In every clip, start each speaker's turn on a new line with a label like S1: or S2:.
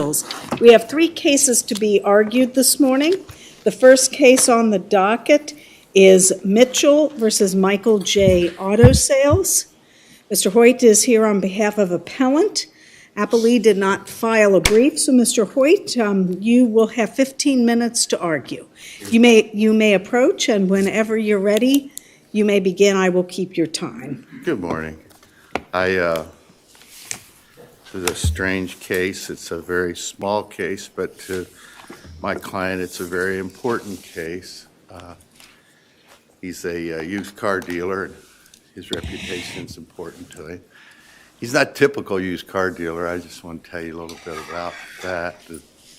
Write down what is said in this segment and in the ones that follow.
S1: vehicles. We have 3 cases to be argued this morning. The first case on the docket is Mitchell versus Michael J. Auto Sales. Mr. Hoyt is here on behalf of appellant. Appellee did not file a brief, so Mr. Hoyt, you will have 15 minutes to argue. You may approach, and whenever you're ready, you may begin. I will keep your time.
S2: Good morning. This is a strange case. It's a very small case, but to my client, it's a very important case. He's a used car dealer, and his reputation is important to him. He's not a typical used car dealer. I just want to tell you a little bit about that,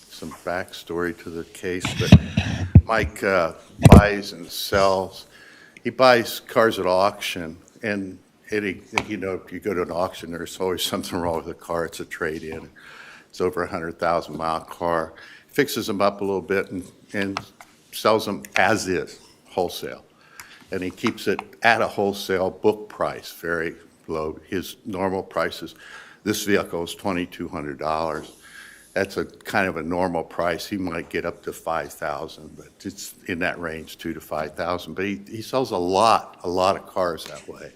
S2: some backstory to the case. But Mike buys and sells. He buys cars at auction, and if you go to an auction, there's always something wrong with the car. It's a trade-in. It's over a 100,000-mile car. Fixes them up a little bit and sells them as is, wholesale. And he keeps it at a wholesale book price, very low. His normal price is, this vehicle is $2,200. That's a kind of a normal price. He might get up to $5,000, but it's in that range, $2,000 to $5,000. But he sells a lot of cars that way.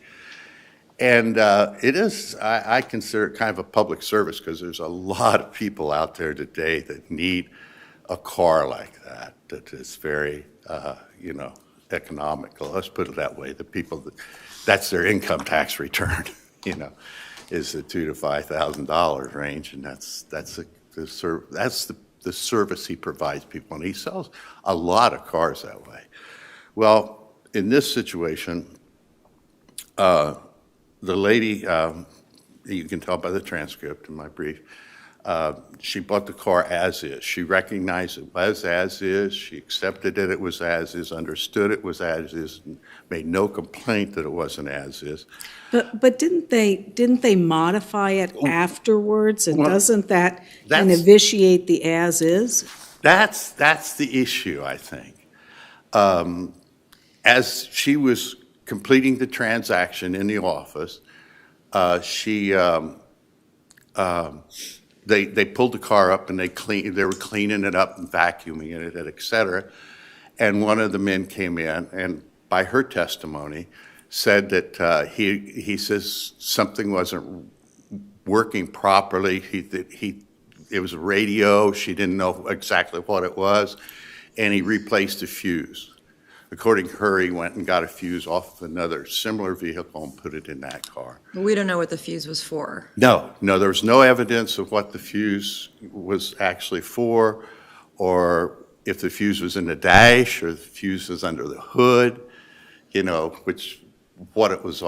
S2: And it is, I consider it kind of a public service because there's a lot of people out there today that need a car like that is very, economical. Let's put it that way. The people that's their income tax return, is the $2,000 to $5,000 range, and that's the service he provides people, and he sells a lot of cars that way. Well, in this situation, the lady, you can tell by the transcript in my brief, she bought the car as is. She recognized it was as is. She accepted that it was as is, understood it was as is, and made no complaint that it wasn't as is.
S1: But didn't they modify it afterwards? And doesn't that vitiate the as is? That's
S2: the issue, I think. As she was completing the transaction in the office, they pulled the car up and they were cleaning it up and vacuuming it, et cetera. And one of the men came in and, by her testimony, said that he says something wasn't working properly. It was a radio. She didn't know exactly what it was, and he replaced the fuse. According to her, he went and got a fuse off of another similar vehicle and put it in that car.
S3: But we don't know what the fuse was for.
S2: No, there was no evidence of what the fuse was actually for, or if the fuse was in the dash or the fuse was under the hood, what it was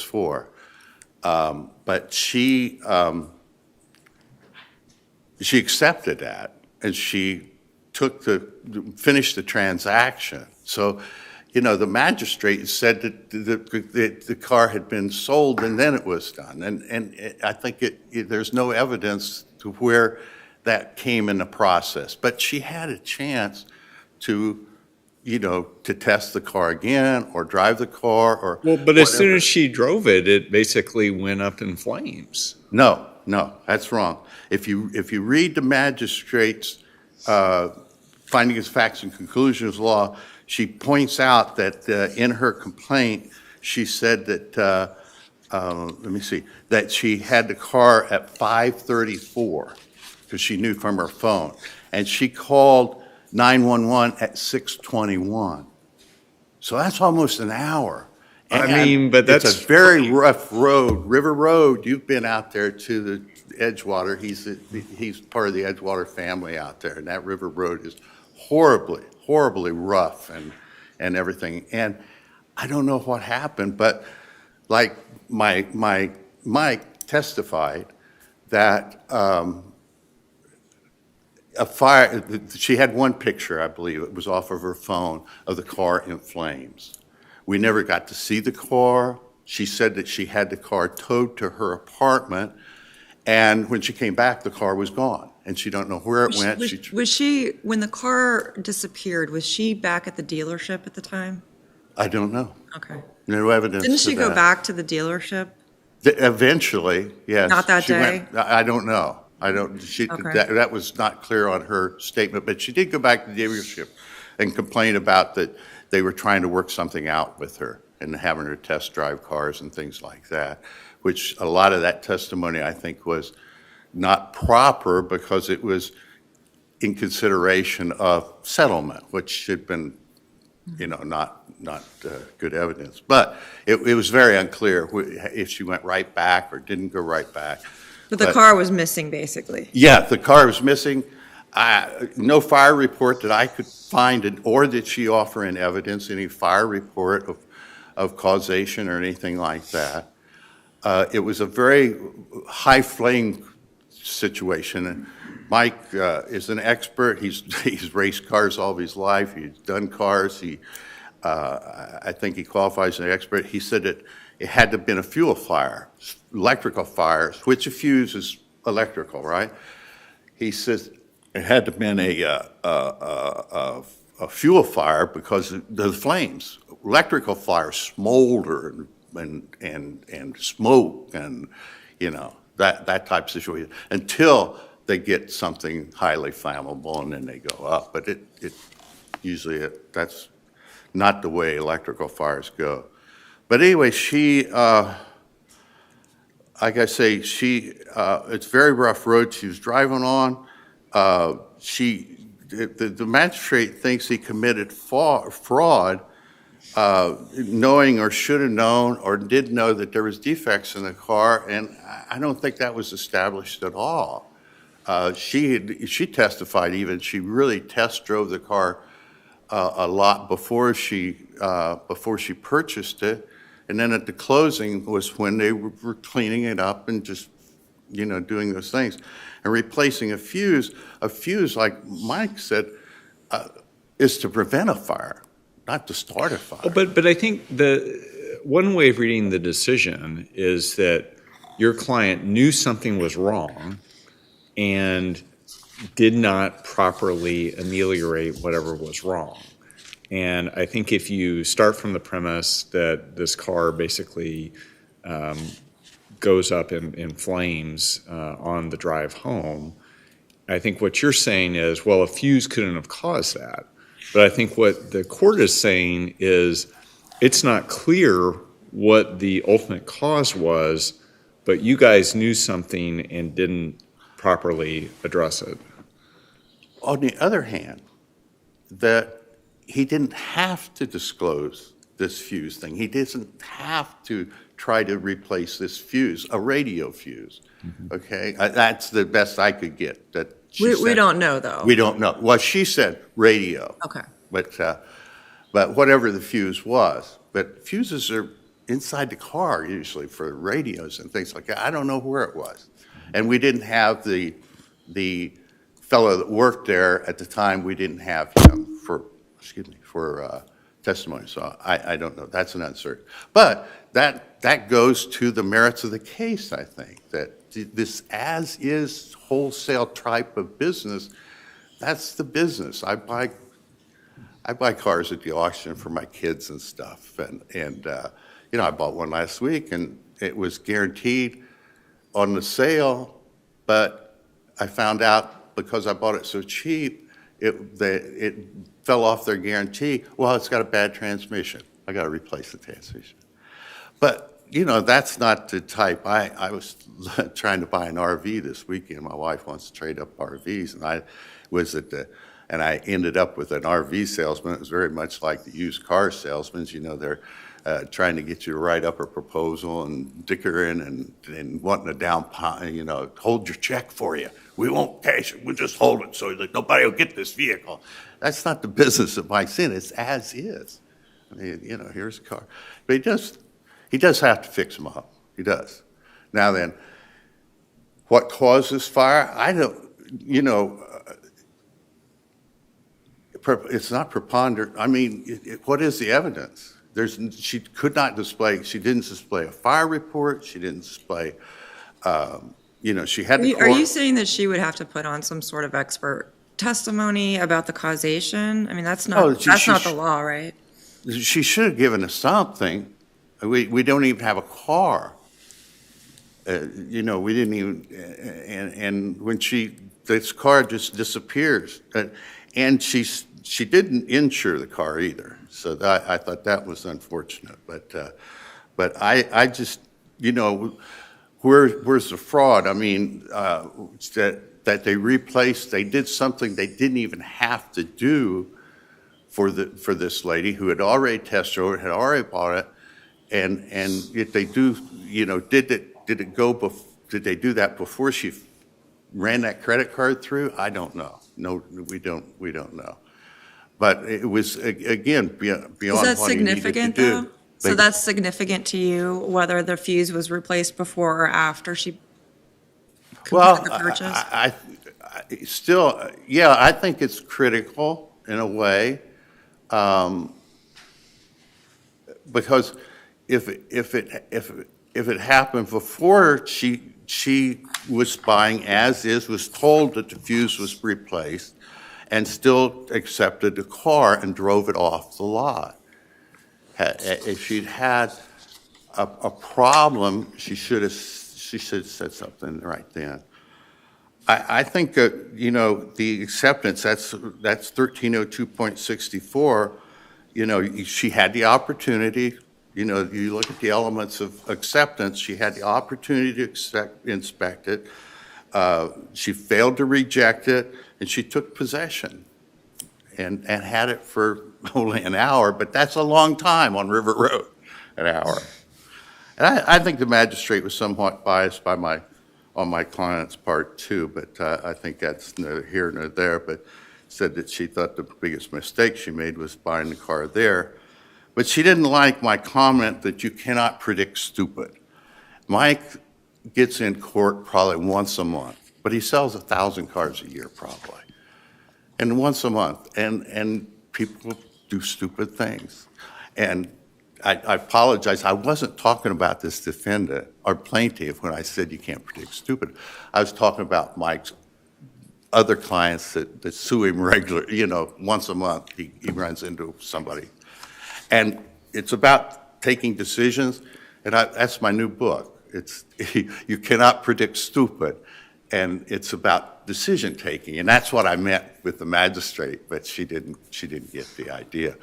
S2: for. But she accepted that, and she finished the transaction. So, the magistrate said that the car had been sold and then it was done. And I think there's no evidence to where that came in the process. But she had a chance to test the car again or drive the car or
S4: Well, but whatever. As soon as she drove it, it basically went up in flames.
S2: No, that's wrong. If you read the magistrate's findings, facts, and conclusions law, she points out that in her complaint, she said that, that she had the car at 5:34 because she knew from her phone. And she called 911 at 6:21. So that's almost an hour.
S4: But that's...
S2: It's a very rough road. River Road, you've been out there to the Edgewater. He's part of the Edgewater family out there, and that River Road is horribly rough and everything. And I don't know what happened, but like Mike testified that a fire, she had one picture, I believe, it was off of her phone, of the car in flames. We never got to see the car. She said that she had the car towed to her apartment, and when she came back, the car was gone, and she don't know where it went.
S3: Was she, when the car disappeared, was she back at the dealership at the time?
S2: I don't know.
S3: Okay.
S2: No evidence.
S3: Didn't she go back to the dealership?
S2: Eventually, yes.
S3: Not that day?
S2: I don't know. I don't,
S3: Okay.
S2: that was not clear on her statement, but she did go back to the dealership and complain about that they were trying to work something out with her and having her test drive cars and things like that, which a lot of that testimony, I think, was not proper because it was in consideration of settlement, which should have been, not good evidence. But it was very unclear if she went right back or didn't go right back.
S3: But the car was missing, basically.
S2: Yeah, the car was missing. No fire report that I could find, or did she offer in evidence any fire report of causation or anything like that. It was a very high flame situation. And Mike is an expert. He's raced cars all of his life. He's done cars. I think he qualifies as an expert. He said that it had to have been a fuel fire, electrical fire, switch a fuse is electrical, right? He says it had to have been a fuel fire because of the flames. Electrical fires smolder and smoke and, that type of situation until they get something highly flammable and then they go up. But that's not the way electrical fires go. But anyway, like I say, it's very rough road she was driving on. The magistrate thinks he committed fraud, knowing or should have known or did know that there was defects in the car, and I don't think that was established at all. She testified even, she really test drove the car a lot before she purchased it. And then at the closing was when they were cleaning it up and just, doing those things. And replacing a fuse, like Mike said, is to prevent a fire, not to start a fire.
S4: But I think the one way of reading the decision is that your client knew something was wrong and did not properly ameliorate whatever was wrong. And I think if you start from the premise that this car basically goes up in flames on the drive home, I think what you're saying is, well, a fuse couldn't have caused that. But I think what the court is saying is it's not clear what the ultimate cause was, but you guys knew something and didn't properly address it.
S2: On the other hand, that he didn't have to disclose this fuse thing. He doesn't have to try to replace this fuse, a radio fuse. Mm-hmm. Okay, that's the best I could get. That
S3: we don't know, though.
S2: We don't know. Well, she said radio.
S3: Okay.
S2: But whatever the fuse was. But fuses are inside the car usually for radios and things like that. I don't know where it was, and we didn't have the fellow that worked there at the time. We didn't have him for testimony. So I don't know. That's an uncertain. But that goes to the merits of the case, I think, that this as-is wholesale type of business, that's the business. I buy cars at the auction for my kids and stuff. And I bought one last week, and it was guaranteed on the sale, but I found out because I bought it so cheap, it fell off their guarantee. Well, it's got a bad transmission. I got to replace the transmission. But, that's not the type. I was trying to buy an RV this weekend. My wife wants to trade up RVs, and I ended up with an RV salesman. It was very much like the used car salesmen. They're trying to get you to write up a proposal and dickering and wanting a down payment, hold your check for you. We won't cash it. We'll just hold it so that nobody will get this vehicle. That's not the business of Mike's in. It's as is. I mean, here's a car. But he does have to fix them up. He does. Now then, what caused this fire? I don't, it's not preponderant. I mean, what is the evidence? She didn't display a fire report. She didn't display, she had to.
S3: Are you saying that she would have to put on some sort of expert testimony about the causation? I mean, that's not the law, right?
S2: She should have given us something. We don't even have a car. We didn't even, and when this car just disappears. And she didn't insure the car either. So I thought that was unfortunate. But I just, where's the fraud? I mean, that they replaced, they did something they didn't even have to do for this lady who had already test drove it, had already bought it, and if they do, did they do that before she ran that credit card through? I don't know. No, we don't know. But it was, again, beyond
S3: Is that
S2: what he needed to
S3: significant,
S2: do.
S3: though? So that's significant to you, whether the fuse was replaced before or after she completed the purchase?
S2: I still, yeah, I think it's critical in a way, because if it happened before she was buying as is, was told that the fuse was replaced, and still accepted the car and drove it off the lot. If she'd had a problem, she should have said something right then. I think that, the acceptance, that's 1302.64, she had the opportunity, you look at the elements of acceptance, she had the opportunity to inspect it. She failed to reject it, and she took possession and had it for only an hour, but that's a long time on River Road, an hour. And I think the magistrate was somewhat biased on my client's part too, but I think that's neither here nor there, but said that she thought the biggest mistake she made was buying the car there. But she didn't like my comment that you cannot predict stupid. Mike gets in court probably once a month, but he sells 1,000 cars a year probably. And once a month, and people do stupid things. And I apologize, I wasn't talking about this defendant or plaintiff when I said you can't predict stupid. I was talking about Mike's other clients that sue him regularly, once a month he runs into somebody. And it's about taking decisions, and that's my new book. It's you cannot predict stupid, and it's about decision taking, and that's what I meant with the magistrate. But she didn't get the idea.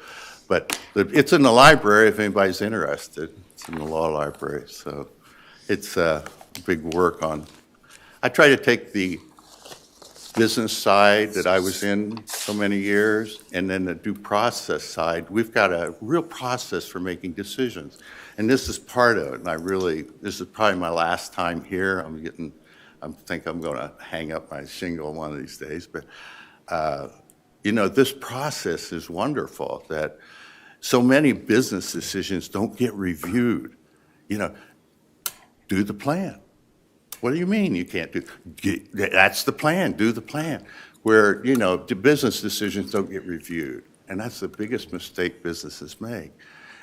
S2: But it's in the library if anybody's interested. It's in the law library, so it's a big work on. I try to take the business side that I was in so many years, and then the due process side. We've got a real process for making decisions, and this is part of it. And this is probably my last time here. I think I'm going to hang up my shingle one of these days. But this process is wonderful. That so many business decisions don't get reviewed. Do the plan. What do you mean you can't do? That's the plan. Do the plan. Where the business decisions don't get reviewed, and that's the biggest mistake businesses make.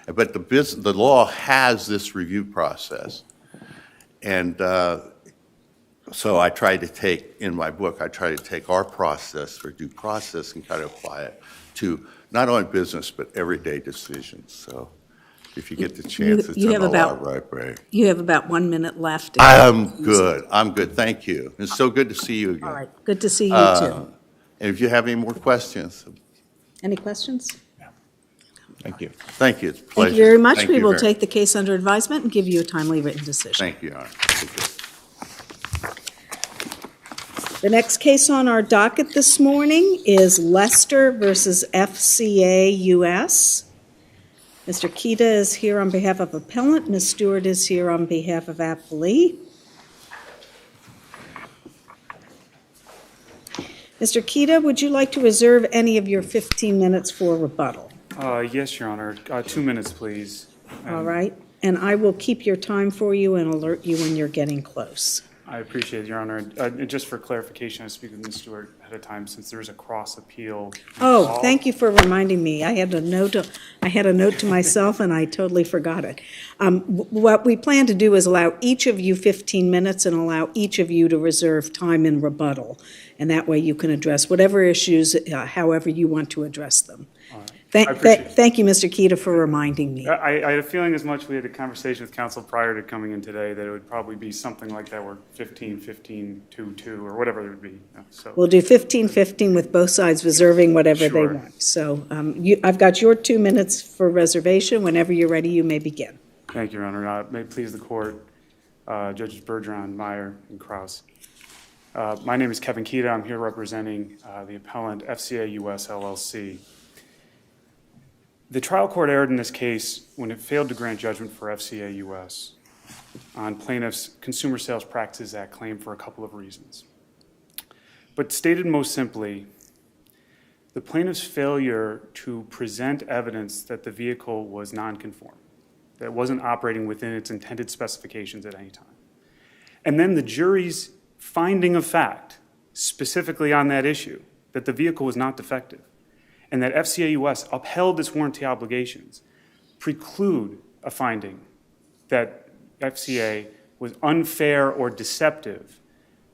S2: But the law has this review process, and so I try to take in my book. I try to take our process for due process and kind of apply it to not only business but everyday decisions. So. If you get the chance, it's in the law library.
S1: You have about 1 minute left.
S2: I'm good. Thank you. It's so good to see you again.
S1: All right. Good to see you, too.
S2: And if you have any more questions.
S1: Any questions?
S4: Thank you.
S2: Thank you. It's a pleasure.
S1: Thank you very much.
S2: Thank
S1: We
S2: you
S1: will
S2: very
S1: take the case under advisement and give you a timely written decision.
S2: Thank you, Your Honor. Thank you.
S1: The next case on our docket this morning is Lester versus FCA US. Mr. Kita is here on behalf of appellant. Ms. Stewart is here on behalf of appellee. Mr. Kita, would you like to reserve any of your 15 minutes for rebuttal?
S5: Yes, Your Honor. 2 minutes, please.
S1: All right. And I will keep your time for you and alert you when you're getting close.
S5: I appreciate it, Your Honor. Just for clarification, I speak with Ms. Stewart ahead of time since there is a cross appeal.
S1: Oh, thank you for reminding me. I had a note to myself and I totally forgot it. What we plan to do is allow each of you 15 minutes and allow each of you to reserve time in rebuttal. And that way you can address whatever issues, however you want to address them.
S5: All right.
S1: Thank you, Mr. Kita, for reminding me.
S5: I had a feeling as much, we had a conversation with counsel prior to coming in today, that it would probably be something like that, where 15, 15, 2, 2, or whatever it would be. So
S1: We'll do 15-15 with both sides reserving whatever they
S5: Sure.
S1: want. So I've got your 2 minutes for reservation. Whenever you're ready, you may begin.
S5: thank you, Your Honor. May it please the court, Judges Bergeron, Meyer, and Kraus. My name is Kevin Kita. I'm here representing the appellant FCA US LLC. The trial court erred in this case when it failed to grant judgment for FCA US on plaintiff's Consumer Sales Practices Act claim for a couple of reasons. But stated most simply, the plaintiff's failure to present evidence that the vehicle was non-conform, that it wasn't operating within its intended specifications at any time. And then the jury's finding of fact, specifically on that issue, that the vehicle was not defective, and that FCA US upheld its warranty obligations, preclude a finding that FCA was unfair or deceptive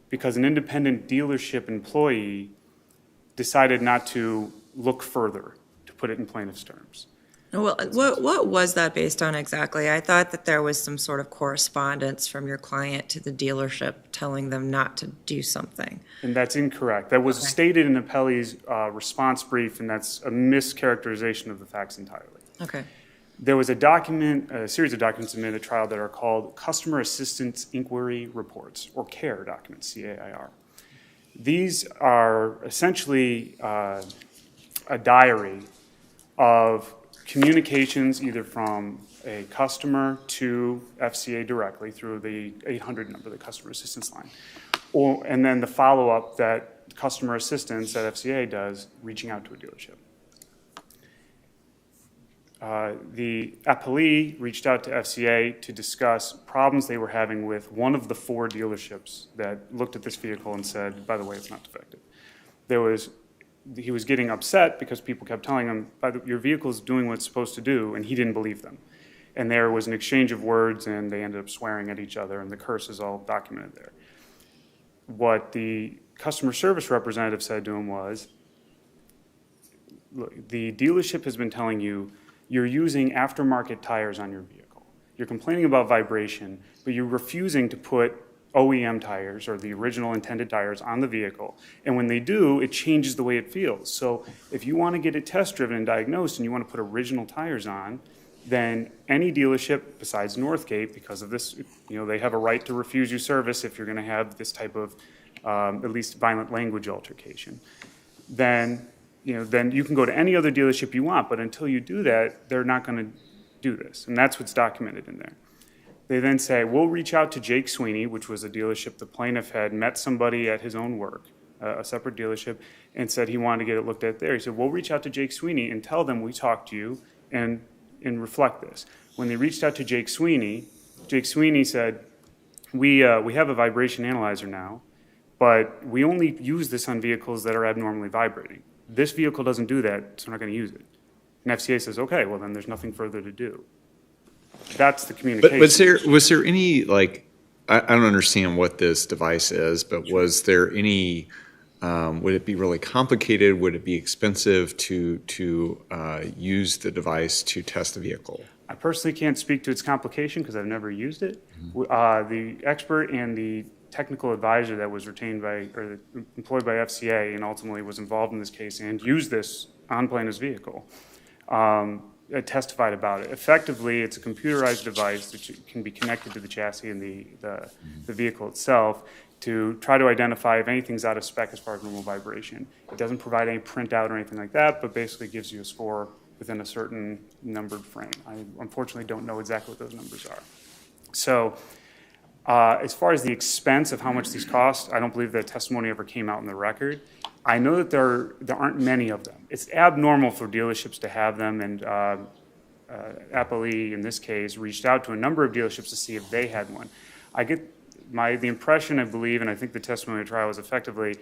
S5: because an independent dealership employee decided not to look further, to put it in plaintiff's terms.
S3: Well, what was that based on exactly? I thought that there was some sort of correspondence from your client to the dealership telling them not to do something.
S5: And that's incorrect. That was stated in Appellee's response brief, and that's a mischaracterization of the facts entirely.
S3: Okay.
S5: There was a series of documents submitted at trial that are called Customer Assistance Inquiry Reports, or CAIR documents, C-A-I-R. These are essentially a diary of communications either from a customer to FCA directly through the 800 number, the customer assistance line, and then the follow-up that customer assistance at FCA does reaching out to a dealership. The appellee reached out to FCA to discuss problems they were having with one of the 4 dealerships that looked at this vehicle and said, by the way, it's not defective. He was getting upset because people kept telling him, your vehicle is doing what it's supposed to do, and he didn't believe them. And there was an exchange of words, and they ended up swearing at each other, and the curse is all documented there. What the customer service representative said to him was, look, the dealership has been telling you you're using aftermarket tires on your vehicle. You're complaining about vibration, but you're refusing to put OEM tires, or the original intended tires, on the vehicle. And when they do, it changes the way it feels. So if you want to get it test driven and diagnosed and you want to put original tires on, then any dealership besides Northgate, because of this, they have a right to refuse you service if you're going to have this type of at least violent language altercation. Then you can go to any other dealership you want, but until you do that, they're not going to do this. And that's what's documented in there. They then say, we'll reach out to Jake Sweeney, which was a dealership the plaintiff had met somebody at his own work, a separate dealership, and said he wanted to get it looked at there. He said, we'll reach out to Jake Sweeney and tell them we talked to you and reflect this. When they reached out to Jake Sweeney said, we have a vibration analyzer now, but we only use this on vehicles that are abnormally vibrating. This vehicle doesn't do that, so we're not going to use it. And FCA says, okay, well then there's nothing further to do. That's the communication.
S4: But was there any, I don't understand what this device is, but was there any, would it be really complicated? Would it be expensive to use the device to test the vehicle?
S5: I personally can't speak to its complication because I've never used it. The expert and the technical advisor that was employed by FCA and ultimately was involved in this case and used this on plaintiff's vehicle, testified about it. Effectively, it's a computerized device that can be connected to the chassis and the vehicle itself to try to identify if anything's out of spec as far as normal vibration. It doesn't provide any printout or anything like that, but basically gives you a score within a certain numbered frame. I unfortunately don't know exactly what those numbers are. So as far as the expense of how much these cost, I don't believe that testimony ever came out in the record. I know that there aren't many of them. It's abnormal for dealerships to have them, and Appellee, in this case, reached out to a number of dealerships to see if they had one. I get the impression, I believe, and I think the testimony trial was effectively,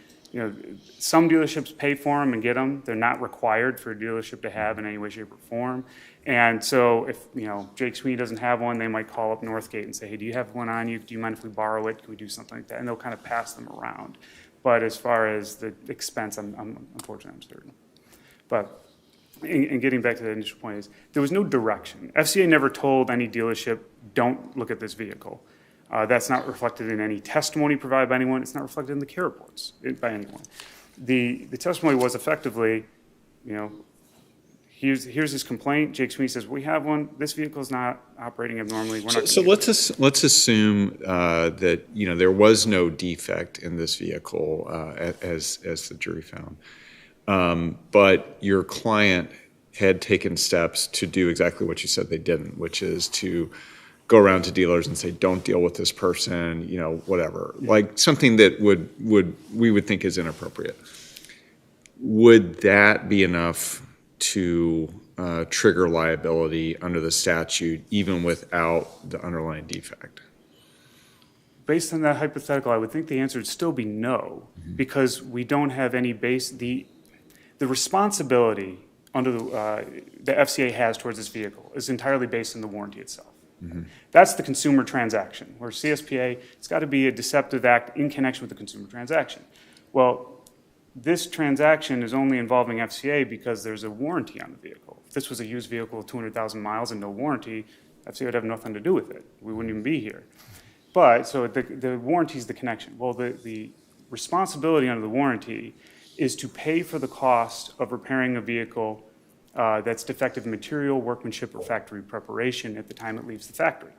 S5: some dealerships pay for them and get them. They're not required for a dealership to have in any way, shape, or form. And so if, Jake Sweeney doesn't have one, they might call up Northgate and say, hey, do you have one on you? Do you mind if we borrow it? Can we do something like that? And they'll kind of pass them around. But as far as the expense, I'm unfortunately, I'm certain. But and getting back to the initial point is, there was no direction. FCA never told any dealership, don't look at this vehicle. That's not reflected in any testimony provided by anyone. It's not reflected in the care reports by anyone. The testimony was effectively, here's his complaint. Jake Sweeney says, we have one. This vehicle is not operating abnormally. We're not
S4: So let's assume that there was no defect in this vehicle as the jury found, but your client had taken steps to do exactly what you said they didn't, which is to go around to dealers and say, don't deal with this person, whatever, like something that we would think is inappropriate. Would that be enough to trigger liability under the statute, even without the underlying defect?
S5: Based on that hypothetical, I would think the answer would still be no, because we don't have any base. The responsibility under the FCA has towards this vehicle is entirely based on the warranty itself. That's the consumer transaction, where CSPA, it's got to be a deceptive act in connection with the consumer transaction. Well, this transaction is only involving FCA because there's a warranty on the vehicle. If this was a used vehicle with 200,000 miles and no warranty, FCA would have nothing to do with it. We wouldn't even be here. But, so the warranty is the connection. Well, the responsibility under the warranty is to pay for the cost of repairing a vehicle that's defective in material, workmanship, or factory preparation at the time it leaves the factory.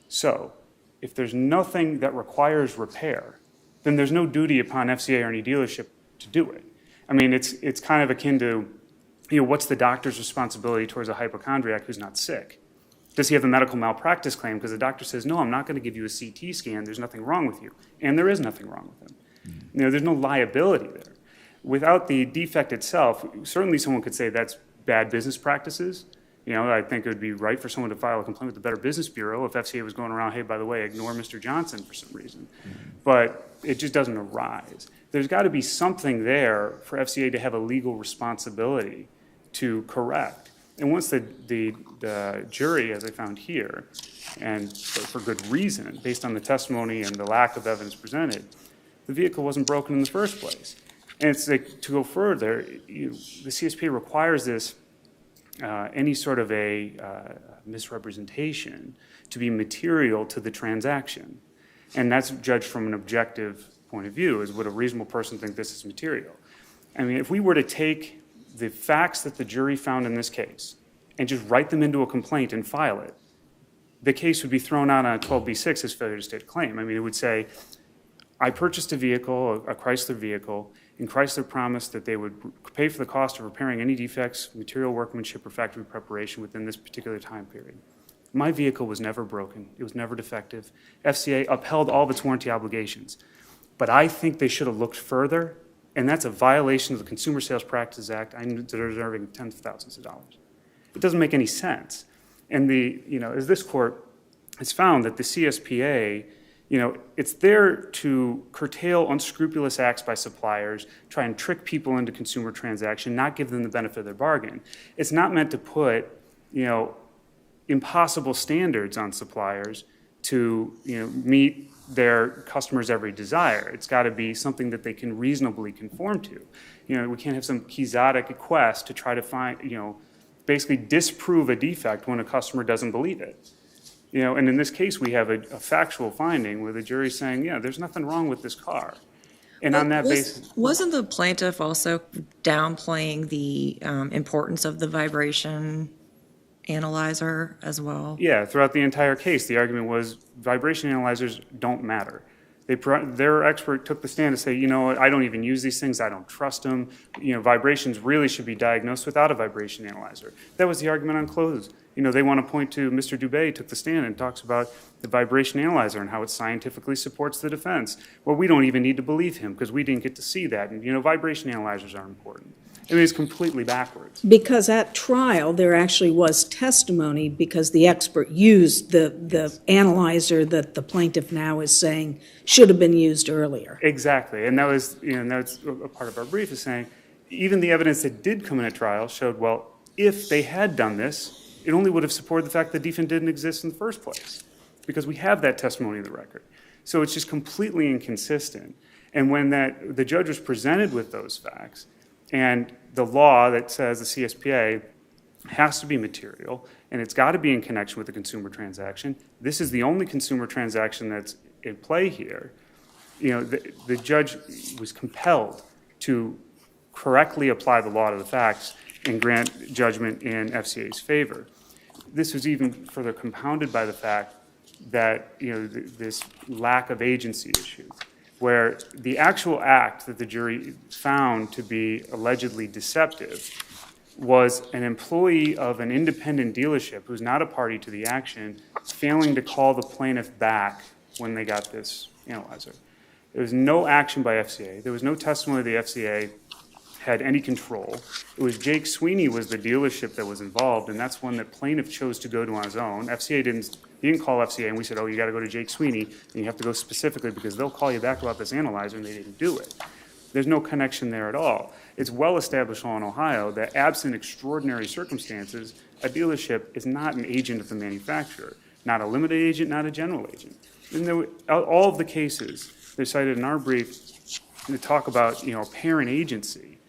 S5: So, if there's nothing that requires repair, then there's no duty upon FCA or any dealership to do it. I mean, it's kind of akin to, what's the doctor's responsibility towards a hypochondriac who's not sick? Does he have a medical malpractice claim because the doctor says, no, I'm not going to give you a CT scan, there's nothing wrong with you. And there is nothing wrong with him. There's no liability there. Without the defect itself, certainly someone could say that's bad business practices. I think it would be right for someone to file a complaint with the Better Business Bureau if FCA was going around, hey, by the way, ignore Mr. Johnson for some reason. But it just doesn't arise. There's got to be something there for FCA to have a legal responsibility to correct. And once the jury, as I found here, and for good reason, based on the testimony and the lack of evidence presented, the vehicle wasn't broken in the first place. And it's like, to go further, the CSPA requires this, any sort of a misrepresentation to be material to the transaction. And that's judged from an objective point of view, is would a reasonable person think this is material? I mean, if we were to take the facts that the jury found in this case and just write them into a complaint and file it, the case would be thrown out on a 12b6 as failure to state a claim. I mean, it would say, I purchased a vehicle, a Chrysler vehicle, and Chrysler promised that they would pay for the cost of repairing any defects, material workmanship, or factory preparation within this particular time period. My vehicle was never broken. It was never defective. FCA upheld all of its warranty obligations. But I think they should have looked further, and that's a violation of the Consumer Sales Practices Act. I'm deserving tens of thousands of dollars. It doesn't make any sense. And as this court has found that the CSPA, it's there to curtail unscrupulous acts by suppliers, try and trick people into consumer transaction, not give them the benefit of their bargain. It's not meant to put, impossible standards on suppliers to, meet their customers' every desire. It's got to be something that they can reasonably conform to. We can't have some quixotic quest to try to find, basically disprove a defect when a customer doesn't believe it. And in this case, we have a factual finding where the jury's saying, there's nothing wrong with this car. And on that basis...
S3: Wasn't the plaintiff also downplaying the importance of the vibration analyzer as well?
S5: Yeah, throughout the entire case, the argument was vibration analyzers don't matter. Their expert took the stand to say, I don't even use these things. I don't trust them. Vibrations really should be diagnosed without a vibration analyzer. That was the argument on close. They want to point to Mr. Dubé took the stand and talks about the vibration analyzer and how it scientifically supports the defense. Well, we don't even need to believe him because we didn't get to see that. And, vibration analyzers are important. I mean, it's completely backwards.
S1: Because at trial, there actually was testimony because the expert used the analyzer that the plaintiff now is saying should have been used earlier.
S5: Exactly. And that was, that's a part of our brief is saying, even the evidence that did come in at trial showed, well, if they had done this, it only would have supported the fact that defect didn't exist in the first place because we have that testimony in the record. So it's just completely inconsistent. And when the judge was presented with those facts, And the law that says the CSPA has to be material, and it's got to be in connection with the consumer transaction. This is the only consumer transaction that's in play here. The judge was compelled to correctly apply the law to the facts and grant judgment in FCA's favor. This was even further compounded by the fact that this lack of agency issue, where the actual act that the jury found to be allegedly deceptive was an employee of an independent dealership who's not a party to the action failing to call the plaintiff back when they got this analyzer. There was no action by FCA. There was no testimony the FCA had any control. It was Jake Sweeney was the dealership that was involved, and that's one that plaintiff chose to go to on his own. He didn't call FCA, and we said, oh, you got to go to Jake Sweeney, and you have to go specifically because they'll call you back about this analyzer, and they didn't do it. There's no connection there at all. It's well established law in Ohio that absent extraordinary circumstances, a dealership is not an agent of the manufacturer, not a limited agent, not a general agent. And all of the cases they cited in our brief to talk about parent agency,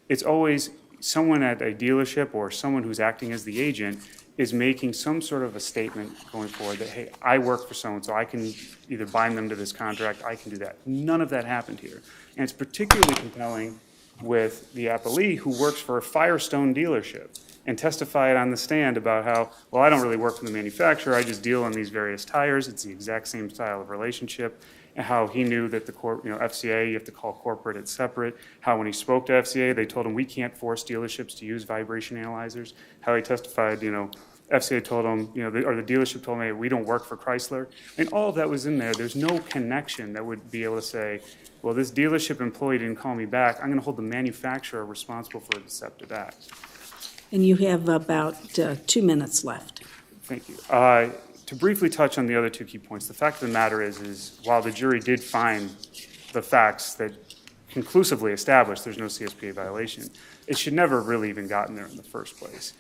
S5: it's always someone at a dealership or someone who's acting as the agent is making some sort of a statement going forward that, hey, I work for someone, so I can either bind them to this contract, I can do that. None of that happened here. And it's particularly compelling with the appellee who works for a Firestone dealership and testified on the stand about how, well, I don't really work for the manufacturer, I just deal in these various tires, it's the exact same style of relationship, and how he knew that the FCA, you have to call corporate, it's separate, how when he spoke to FCA, they told him we can't force dealerships to use vibration analyzers, how he testified, FCA told him, or the dealership told me, we don't work for Chrysler. And all of that was in there. There's no connection that would be able to say, well, this dealership employee didn't call me back. I'm going to hold the manufacturer responsible for a deceptive act.
S1: And you have about 2 minutes left.
S5: Thank you. To briefly touch on the other two key points, the fact of the matter is while the jury did find the facts that conclusively established there's no CSPA violation, it should never have really even gotten there in the first place.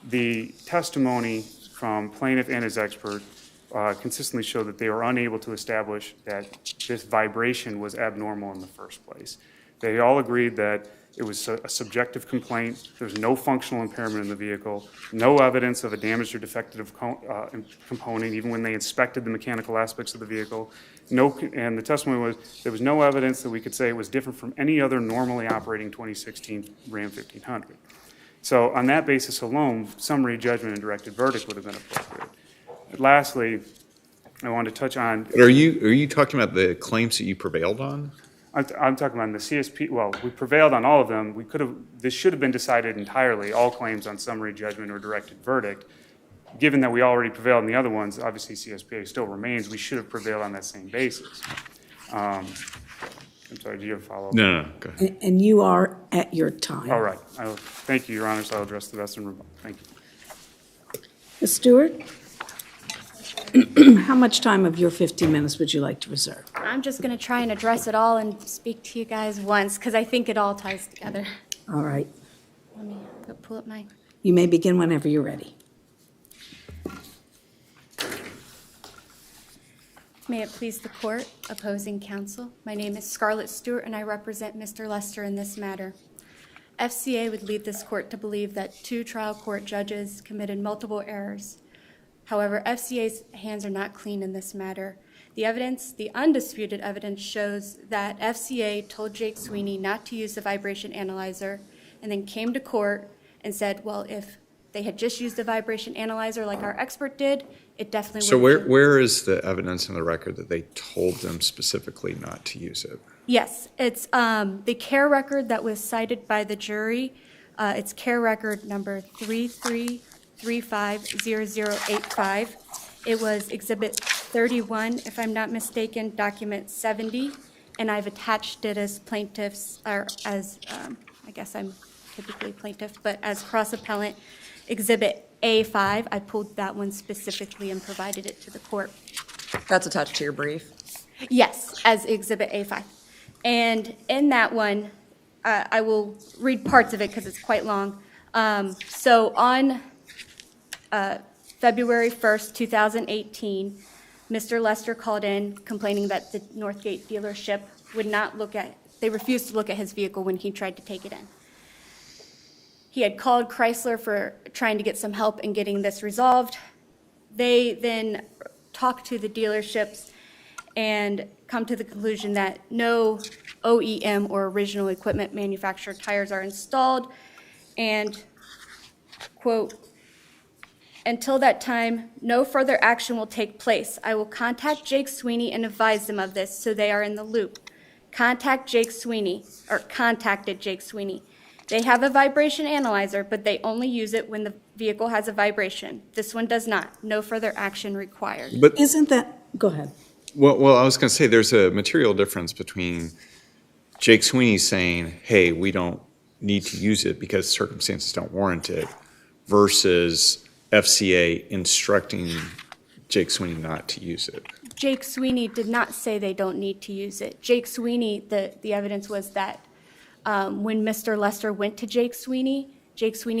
S5: The testimony from plaintiff and his expert consistently showed that they were unable to establish that this vibration was abnormal in the first place. They all agreed that it was a subjective complaint. There was no functional impairment in the vehicle, no evidence of a damaged or defective component, even when they inspected the mechanical aspects of the vehicle. And the testimony was there was no evidence that we could say it was different from any other normally operating 2016 Ram 1500. So on that basis alone, summary judgment and directed verdict would have been appropriate. And lastly, I want to touch on.
S4: Are you talking about the claims that you prevailed on?
S5: I'm talking about the CSP. Well, we prevailed on all of them. This should have been decided entirely, all claims on summary judgment or directed verdict. Given that we already prevailed on the other ones, obviously CSPA still remains. We should have prevailed on that same basis. I'm sorry, do you have a follow-up?
S4: No, go ahead.
S1: And you are at your time.
S5: All right. Thank you, Your Honor. So I'll address the rest in rebuttal. Thank you.
S1: Ms. Stewart, how much time of your 15 minutes would you like to reserve?
S6: I'm just going to try and address it all and speak to you guys once, because I think it all ties together.
S1: All right.
S6: Let me pull up my...
S1: You may begin whenever you're ready.
S6: May it please the court, opposing counsel. My name is Scarlett Stewart, and I represent Mr. Lester in this matter. FCA would lead this court to believe that 2 trial court judges committed multiple errors. However, FCA's hands are not clean in this matter. The undisputed evidence shows that FCA told Jake Sweeney not to use the vibration analyzer and then came to court and said, well, if they had just used the vibration analyzer like our expert did, it definitely would.
S4: So where is the evidence in the record that they told them specifically not to use it?
S6: Yes, it's the care record that was cited by the jury. It's care record number 33350085. It was exhibit 31, if I'm not mistaken, document 70, and I've attached it as plaintiffs, or as, I guess I'm typically plaintiff, but as cross-appellant, exhibit A5. I pulled that one specifically and provided it to the court.
S3: That's attached to your brief?
S6: Yes, as exhibit A5. And in that one, I will read parts of it because it's quite long. So on February 1st, 2018, Mr. Lester called in complaining that the Northgate dealership would not look at, they refused to look at his vehicle when he tried to take it in. He had called Chrysler for trying to get some help in getting this resolved. They then talked to the dealerships and come to the conclusion that no OEM or original equipment manufacturer tires are installed, and, quote, "Until that time, no further action will take place. I will contact Jake Sweeney and advise them of this so they are in the loop." Contacted Jake Sweeney. They have a vibration analyzer, but they only use it when the vehicle has a vibration. This one does not. No further action required.
S4: But,
S1: Isn't that, go ahead.
S4: well, I was going to say, there's a material difference between Jake Sweeney saying, hey, we don't need to use it because circumstances don't warrant it, versus FCA instructing Jake Sweeney not to use it.
S6: Jake Sweeney did not say they don't need to use it. Jake Sweeney, the evidence was that when Mr. Lester went to Jake Sweeney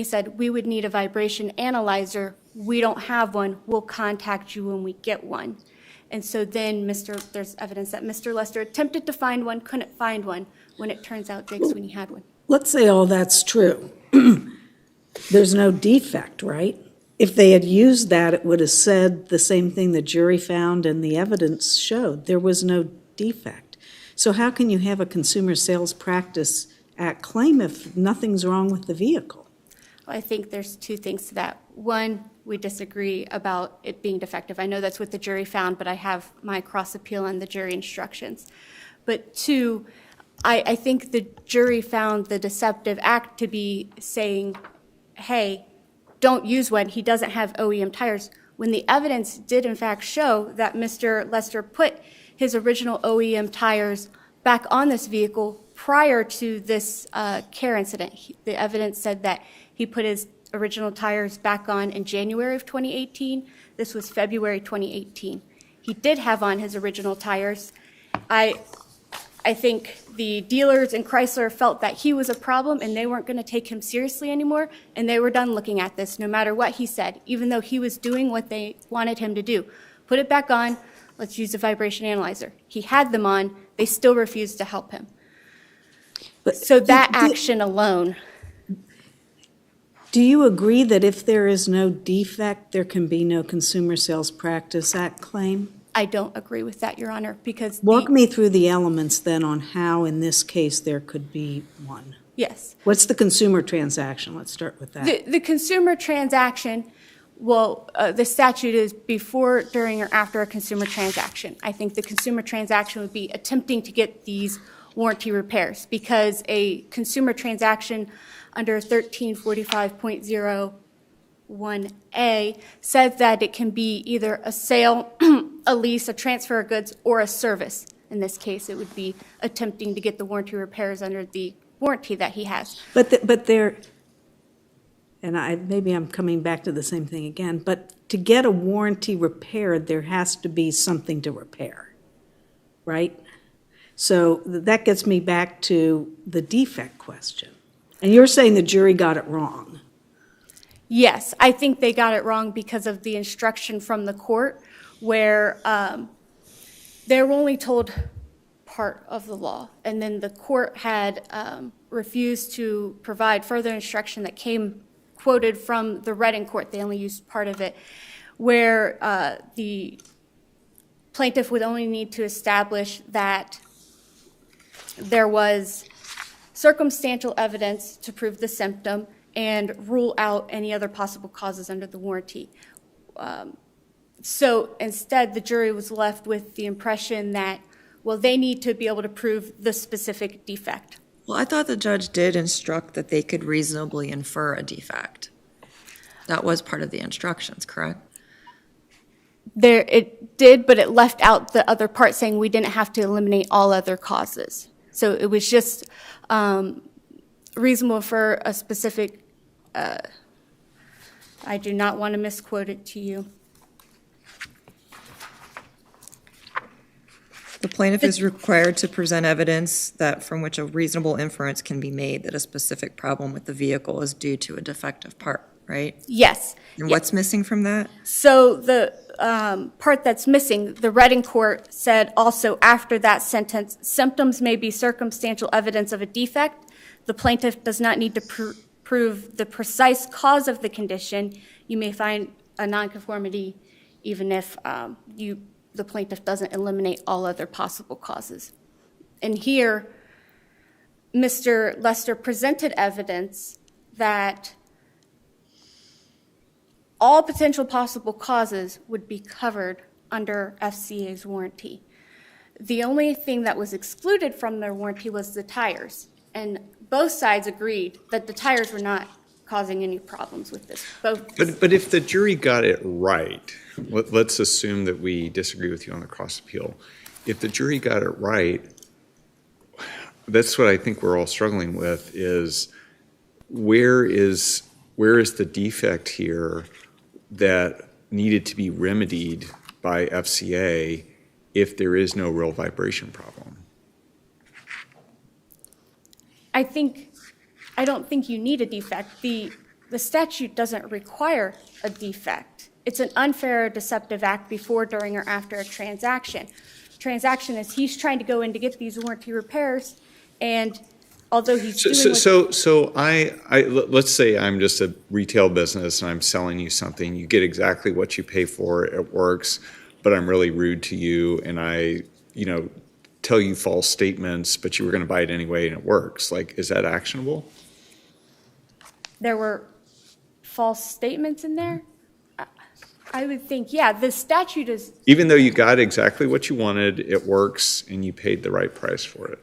S6: said, "We would need a vibration analyzer. We don't have one. We'll contact you when we get one." And so then there's evidence that Mr. Lester attempted to find one, couldn't find one, when it turns out Jake Sweeney had one.
S1: Let's say all that's true. There's no defect, right? If they had used that, it would have said the same thing the jury found and the evidence showed. There was no defect. So how can you have a Consumer Sales Practice Act claim if nothing's wrong with the vehicle?
S6: I think there's two things to that. One, we disagree about it being defective. I know that's what the jury found, but I have my cross appeal on the jury instructions. But two, I think the jury found the deceptive act to be saying, hey, don't use one, he doesn't have OEM tires, when the evidence did in fact show that Mr. Lester put his original OEM tires back on this vehicle prior to this care incident. The evidence said that he put his original tires back on in January of 2018. This was February 2018. He did have on his original tires. I think the dealers in Chrysler felt that he was a problem and they weren't going to take him seriously anymore, and they were done looking at this no matter what he said, even though he was doing what they wanted him to do. Put it back on, let's use a vibration analyzer. He had them on, they still refused to help him. So that action alone.
S1: Do you agree that if there is no defect, there can be no Consumer Sales Practice Act claim?
S6: I don't agree with that, Your Honor, because
S1: Walk me through the elements then on how, in this case, there could be one.
S6: Yes.
S1: What's the consumer transaction? Let's start with that.
S6: The consumer transaction, well, the statute is before, during, or after a consumer transaction. I think the consumer transaction would be attempting to get these warranty repairs, because a consumer transaction under 1345.01A says that it can be either a sale, a lease, a transfer of goods, or a service. In this case, it would be attempting to get the warranty repairs under the warranty that he has.
S1: But there, and maybe I'm coming back to the same thing again, but to get a warranty repaired, there has to be something to repair, right? So that gets me back to the defect question. And you're saying the jury got it wrong.
S6: Yes, I think they got it wrong because of the instruction from the court, where they were only told part of the law, and then the court had refused to provide further instruction that came quoted from the Reading court. They only used part of it, where the plaintiff would only need to establish that there was circumstantial evidence to prove the symptom and rule out any other possible causes under the warranty. So instead, the jury was left with the impression that, well, they need to be able to prove the specific defect.
S3: Well, I thought the judge did instruct that they could reasonably infer a defect. That was part of the instructions, correct?
S6: It did, but it left out the other part saying we didn't have to eliminate all other causes. So it was just reasonable for a specific, I do not want to misquote it to you.
S3: The plaintiff is required to present evidence that from which a reasonable inference can be made that a specific problem with the vehicle is due to a defective part, right?
S6: Yes.
S3: And what's missing from that?
S6: So the part that's missing, the Reading court said also after that sentence, symptoms may be circumstantial evidence of a defect. The plaintiff does not need to prove the precise cause of the condition, you may find a nonconformity even if the plaintiff doesn't eliminate all other possible causes. And here, Mr. Lester presented evidence that all potential possible causes would be covered under FCA's warranty. The only thing that was excluded from their warranty was the tires. And both sides agreed that the tires were not causing any problems with this.
S4: But if the jury got it right, let's assume that we disagree with you on the cross appeal. If the jury got it right, that's what I think we're all struggling with is where is the defect here that needed to be remedied by FCA if there is no real vibration problem?
S6: I don't think you need a defect. The statute doesn't require a defect. It's an unfair or deceptive act before, during, or after a transaction. Transaction is he's trying to go in to get these warranty repairs, and although he's doing
S4: So let's say I'm just a retail business and I'm selling you something. You get exactly what you pay for. It works, but I'm really rude to you, and I, tell you false statements, but you were going to buy it anyway, and it works. Like, is that actionable?
S6: there were false statements in there, I would think, yeah, the statute is.
S4: Even though you got exactly what you wanted, it works, and you paid the right price for it.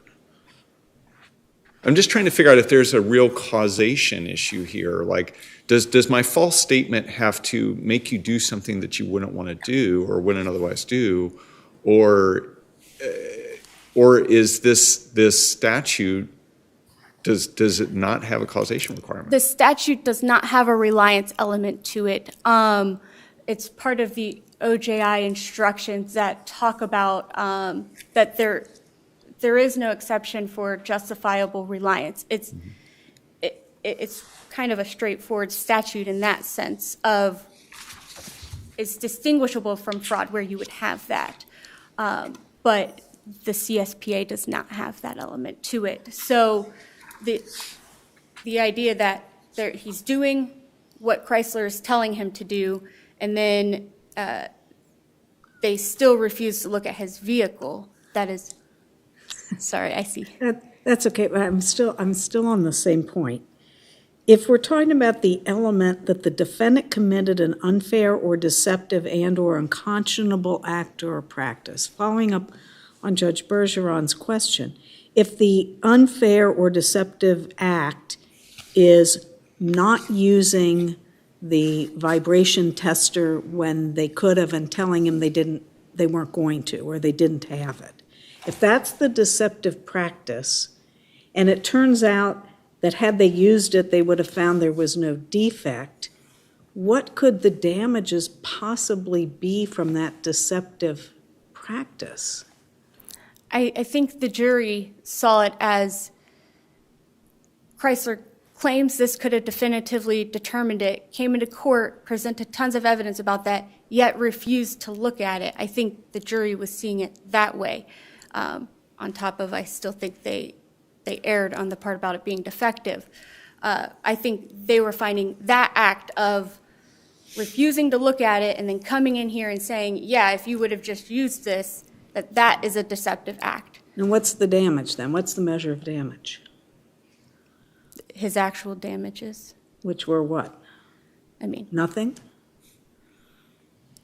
S4: I'm just trying to figure out if there's a real causation issue here. Like, does my false statement have to make you do something that you wouldn't want to do or wouldn't otherwise do, or is this statute, does it not have a causation requirement? The
S6: statute does not have a reliance element to it. It's part of the OJI instructions that talk about that there is no exception for justifiable reliance. It's kind of a straightforward statute in that sense of it's distinguishable from fraud where you would have that. But the CSPA does not have that element to it. So the idea that he's doing what Chrysler is telling him to do, and then they still refuse to look at his vehicle, that is. Sorry, I see.
S1: That's okay, but I'm still on the same point. If we're talking about the element that the defendant committed an unfair or deceptive and or unconscionable act or practice, following up on Judge Bergeron's question, if the unfair or deceptive act is not using the vibration tester when they could have and telling him they weren't going to, or they didn't have it, if that's the deceptive practice, and it turns out that had they used it, they would have found there was no defect, what could the damages possibly be from that deceptive practice?
S6: I think the jury saw it as Chrysler claims this could have definitively determined it, came into court, presented tons of evidence about that, yet refused to look at it. I think the jury was seeing it that way. On top of, I still think they erred on the part about it being defective. I think they were finding that act of refusing to look at it and then coming in here and saying, yeah, if you would have just used this, that is a deceptive act.
S1: And what's the damage then? What's the measure of damage?
S6: His actual damages.
S1: Which were what?
S6: I mean.
S1: Nothing?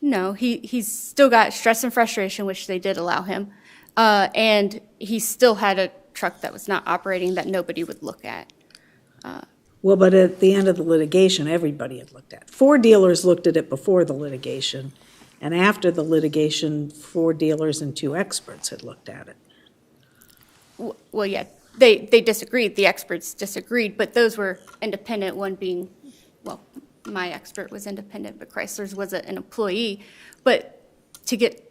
S6: No, he's still got stress and frustration, which they did allow him. And he still had a truck that was not operating that nobody would look at.
S1: Well, but at the end of the litigation, everybody had looked at it. 4 dealers looked at it before the litigation, and after the litigation, 4 dealers and 2 experts had looked at it.
S6: Well, yeah, they disagreed. The experts disagreed, but those were independent, one being, well, my expert was independent, but Chrysler's was an employee. But to get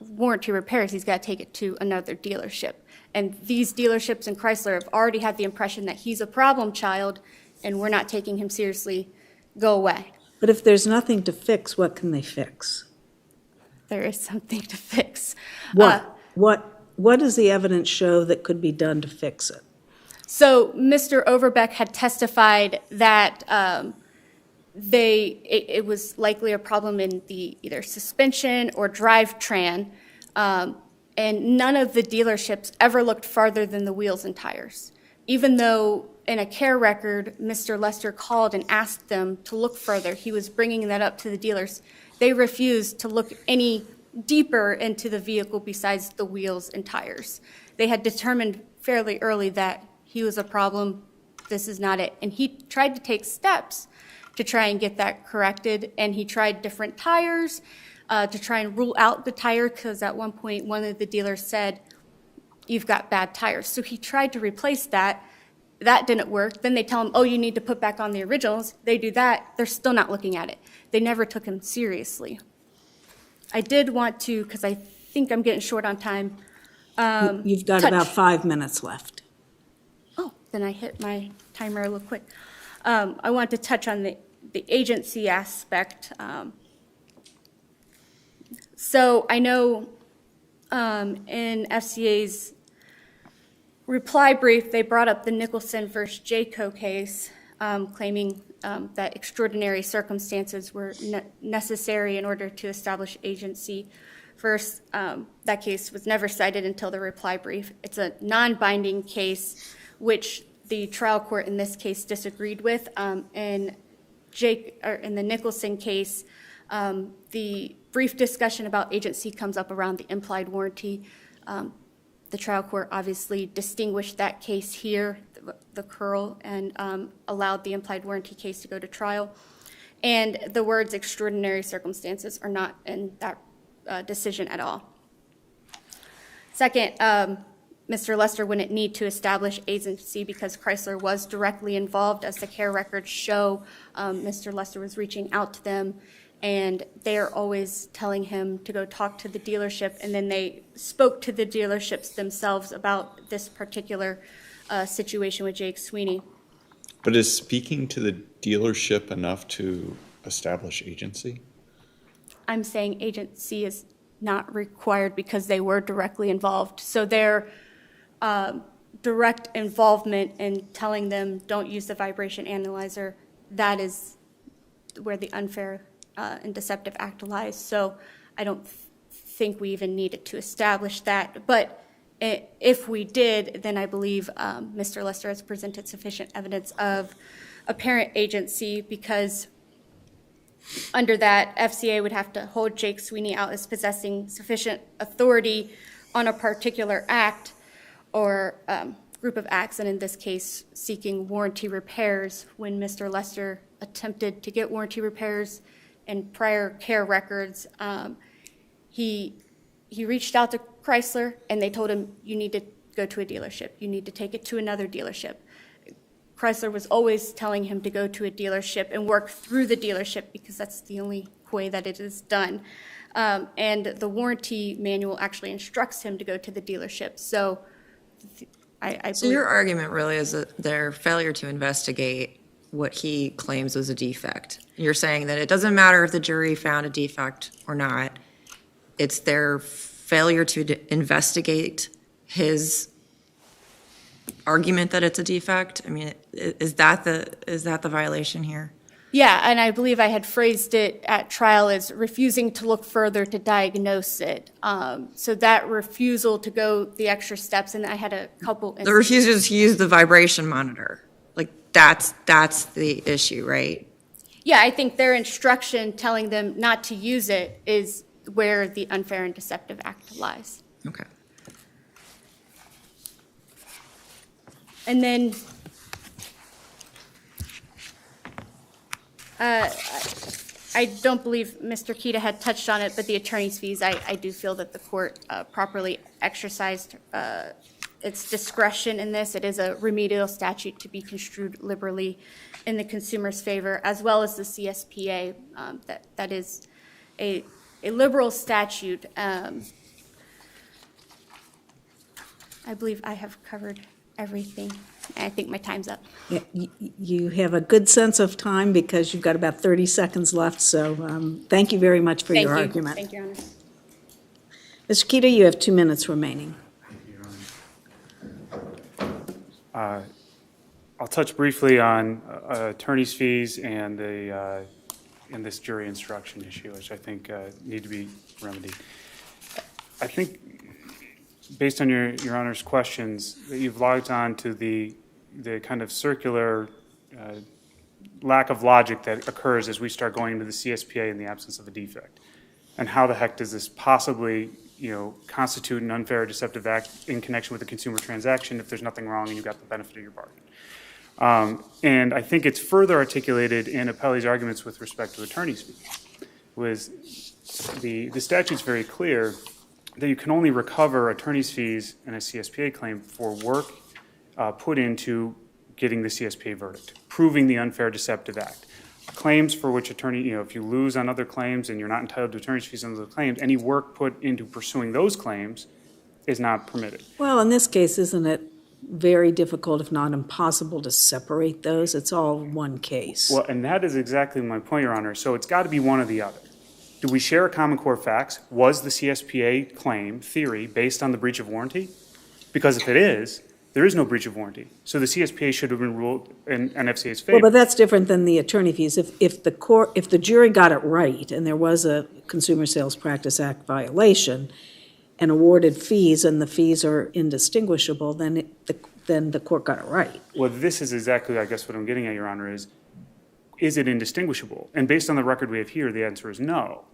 S6: warranty repairs, he's got to take it to another dealership. And these dealerships in Chrysler have already had the impression that he's a problem child and we're not taking him seriously. Go away.
S1: But if there's nothing to fix, what can they fix?
S6: There is something to fix.
S1: What does the evidence show that could be done to fix it?
S6: So Mr. Overbeck had testified that it was likely a problem in the either suspension or drivetrain, and none of the dealerships ever looked farther than the wheels and tires. Even though in a care record, Mr. Lester called and asked them to look further, he was bringing that up to the dealers. They refused to look any deeper into the vehicle besides the wheels and tires. They had determined fairly early that he was a problem, this is not it. And he tried to take steps to try and get that corrected, and he tried different tires to try and rule out the tire, because at one point one of the dealers said, "You've got bad tires." So he tried to replace that. That didn't work. Then they tell him, "Oh, you need to put back on the originals." They do that. They're still not looking at it. They never took him seriously. I did want to, because I think I'm getting short on time.
S1: You've got about 5 minutes left.
S6: Oh, then I hit my timer a little quick. I want to touch on the agency aspect. So I know in FCA's reply brief, they brought up the Nicholson versus Jayco case, claiming that extraordinary circumstances were necessary in order to establish agency. First, that case was never cited until the reply brief. It's a non-binding case, which the trial court in this case disagreed with. In the Nicholson case, the brief discussion about agency comes up around the implied warranty. The trial court obviously distinguished that case here, the curl, and allowed the implied warranty case to go to trial. And the words extraordinary circumstances are not in that decision at all. Second, Mr. Lester wouldn't need to establish agency because Chrysler was directly involved. As the care records show, Mr. Lester was reaching out to them, and they're always telling him to go talk to the dealership, and then they spoke to the dealerships themselves about this particular situation with Jake Sweeney.
S4: But is speaking to the dealership enough to establish agency?
S6: I'm saying agency is not required because they were directly involved. So their direct involvement in telling them don't use the vibration analyzer, that is where the unfair and deceptive act lies. So I don't think we even needed to establish that. But if we did, then I believe Mr. Lester has presented sufficient evidence of apparent agency, because under that, FCA would have to hold Jake Sweeney out as possessing sufficient authority on a particular act or group of acts, and in this case, seeking warranty repairs when Mr. Lester attempted to get warranty repairs in prior care records. He reached out to Chrysler, and they told him, you need to go to a dealership. You need to take it to another dealership. Chrysler was always telling him to go to a dealership and work through the dealership because that's the only way that it is done. And the warranty manual actually instructs him to go to the dealership. So I
S3: So your argument really is that their failure to investigate what he claims was a defect. You're saying that it doesn't matter if the jury found a defect or not. It's their failure to investigate his argument that it's a defect? I mean, is that the violation here?
S6: Yeah, and I believe I had phrased it at trial as refusing to look further to diagnose it. So that refusal to go the extra steps, and I had a couple.
S3: The refusal to use the vibration monitor, like that's the issue, right?
S6: Yeah, I think their instruction telling them not to use it is where the unfair and deceptive act lies.
S3: Okay.
S6: And then I don't believe Mr. Kita had touched on it, but the attorney's fees, I do feel that the court properly exercised its discretion in this. It is a remedial statute to be construed liberally in the consumer's favor, as well as the CSPA. That is a liberal statute. I believe I have covered everything. I think my time's up.
S1: Yeah, you have a good sense of time because you've got about 30 seconds left, so thank you very much for your argument.
S6: Thank you, Your Honor.
S1: Mr. Kita, you have 2 minutes remaining.
S5: I'll touch briefly on attorney's fees and this jury instruction issue, which I think need to be remedied. I think, based on your Honor's questions, that you've logged on to the kind of circular lack of logic that occurs as we start going into the CSPA in the absence of a defect. And how the heck does this possibly, constitute an unfair or deceptive act in connection with a consumer transaction if there's nothing wrong and you got the benefit of your bargain? And I think it's further articulated in Appellee's arguments with respect to attorney's fees. The statute's very clear that you can only recover attorney's fees in a CSPA claim for work put into getting the CSPA verdict, proving the unfair deceptive act. Claims for which attorney, if you lose on other claims and you're not entitled to attorney's fees on those claims, any work put into pursuing those claims is not permitted.
S1: Well, in this case, isn't it very difficult, if not impossible, to separate those? It's all one case.
S5: Well, and that is exactly my point, Your Honor. So it's got to be one or the other. Do we share a common core facts? Was the CSPA claim theory based on the breach of warranty? Because if it is, there is no breach of warranty. So the CSPA should have been ruled in NFCA's favor.
S1: Well, but that's different than the attorney fees. If the jury got it right and there was a Consumer Sales Practice Act violation and awarded fees and the fees are indistinguishable, then the court got it right.
S5: Well, this is exactly, I guess, what I'm getting at, Your Honor, is it indistinguishable? And based on the record we have here, the answer is no.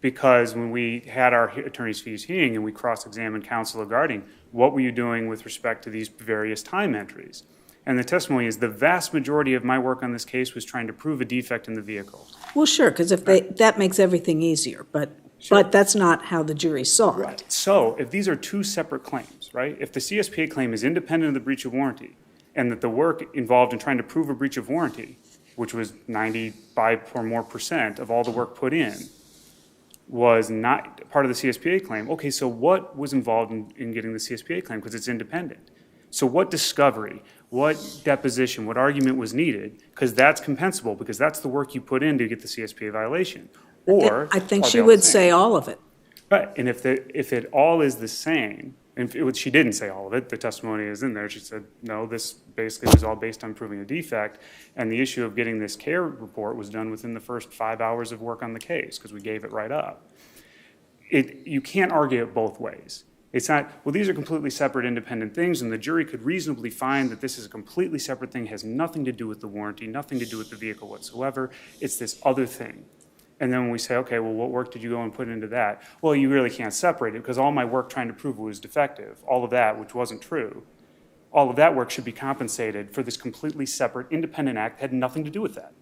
S5: Because when we had our attorney's fees hearing and we cross-examined counsel regarding what were you doing with respect to these various time entries, and the testimony is the vast majority of my work on this case was trying to prove a defect in the vehicle.
S1: Well, sure, because that makes everything easier, but that's not how the jury saw it.
S5: Right. So if these are two separate claims, right, if the CSPA claim is independent of the breach of warranty and that the work involved in trying to prove a breach of warranty, which was 95% or more of all the work put in, was not part of the CSPA claim. Okay, so what was involved in getting the CSPA claim? Because it's independent. So what discovery, what deposition, what argument was needed? Because that's compensable, because that's the work you put in to get the CSPA violation. Or
S1: I think
S5: are
S1: she
S5: they all
S1: would
S5: the same?
S1: say all of it.
S5: Right, and if it all is the same, and she didn't say all of it, the testimony is in there. She said, no, this basically was all based on proving a defect, and the issue of getting this care report was done within the first 5 hours of work on the case, because we gave it right up. You can't argue it both ways. It's not, well, these are completely separate, independent things, and the jury could reasonably find that this is a completely separate thing, has nothing to do with the warranty, nothing to do with the vehicle whatsoever. It's this other thing. And then when we say, okay, well, what work did you go and put into that? Well, you really can't separate it because all my work trying to prove it was defective, all of that, which wasn't true, all of that work should be compensated for this completely separate, independent act that had nothing to do with that.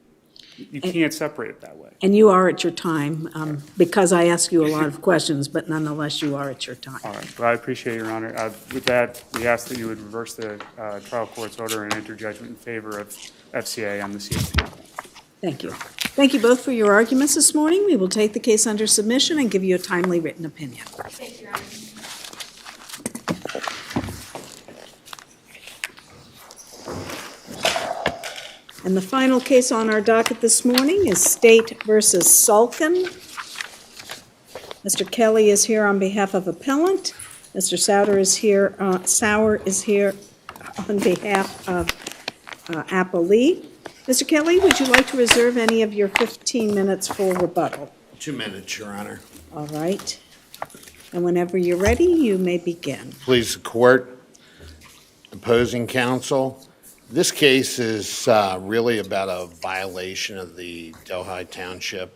S5: You can't separate it that way.
S1: And you are at your time, because I ask you a lot of questions, but nonetheless, you are at your time.
S5: All right. Well, I appreciate it, Your Honor. With that, we ask that you would reverse the trial court's order and enter judgment in favor of FCA on the CSP.
S1: Thank you. Thank you both for your arguments this morning. We will take the case under submission and give you a timely written opinion.
S6: Thank you, Your Honor.
S1: And the final case on our docket this morning is State versus Salkin. Mr. Kelly is here on behalf of appellant. Mr. Sauer is here on behalf of appellee. Mr. Kelly, would you like to reserve any of your 15 minutes for rebuttal?
S7: 2 minutes, Your Honor.
S1: All right. And whenever you're ready, you may begin.
S7: Please, the court, opposing counsel. This case is really about a violation of the Delhi Township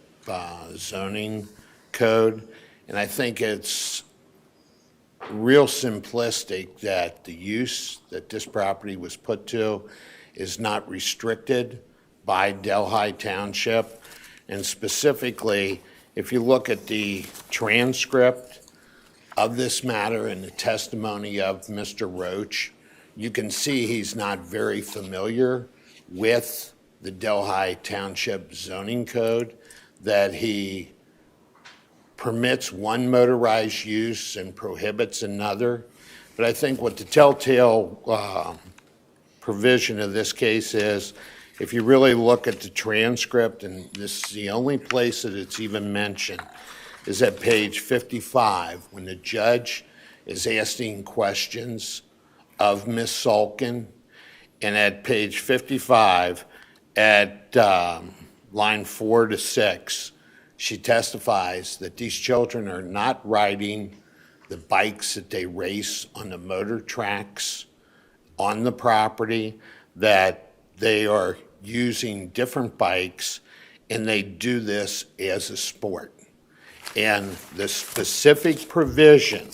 S7: zoning code, and I think it's real simplistic that the use that this property was put to is not restricted by Delhi Township. And specifically, if you look at the transcript of this matter and the testimony of Mr. Roach, you can see he's not very familiar with the Delhi Township zoning code, that he permits one motorized use and prohibits another. But I think what the telltale provision of this case is, if you really look at the transcript, and this is the only place that it's even mentioned, is at page 55, when the judge is asking questions of Ms. Salkin, And at page 55, at line 4 to 6, she testifies that these children are not riding the bikes that they race on the motor tracks on the property, that they are using different bikes, and they do this as a sport. And the specific provision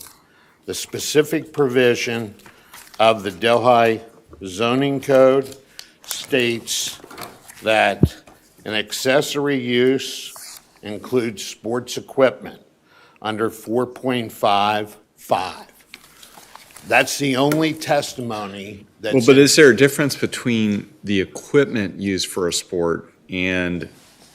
S7: of the Delhi zoning code states that an accessory use includes sports equipment under 4.55. That's the only testimony that's.
S4: Well, but is there a difference between the equipment used for a sport and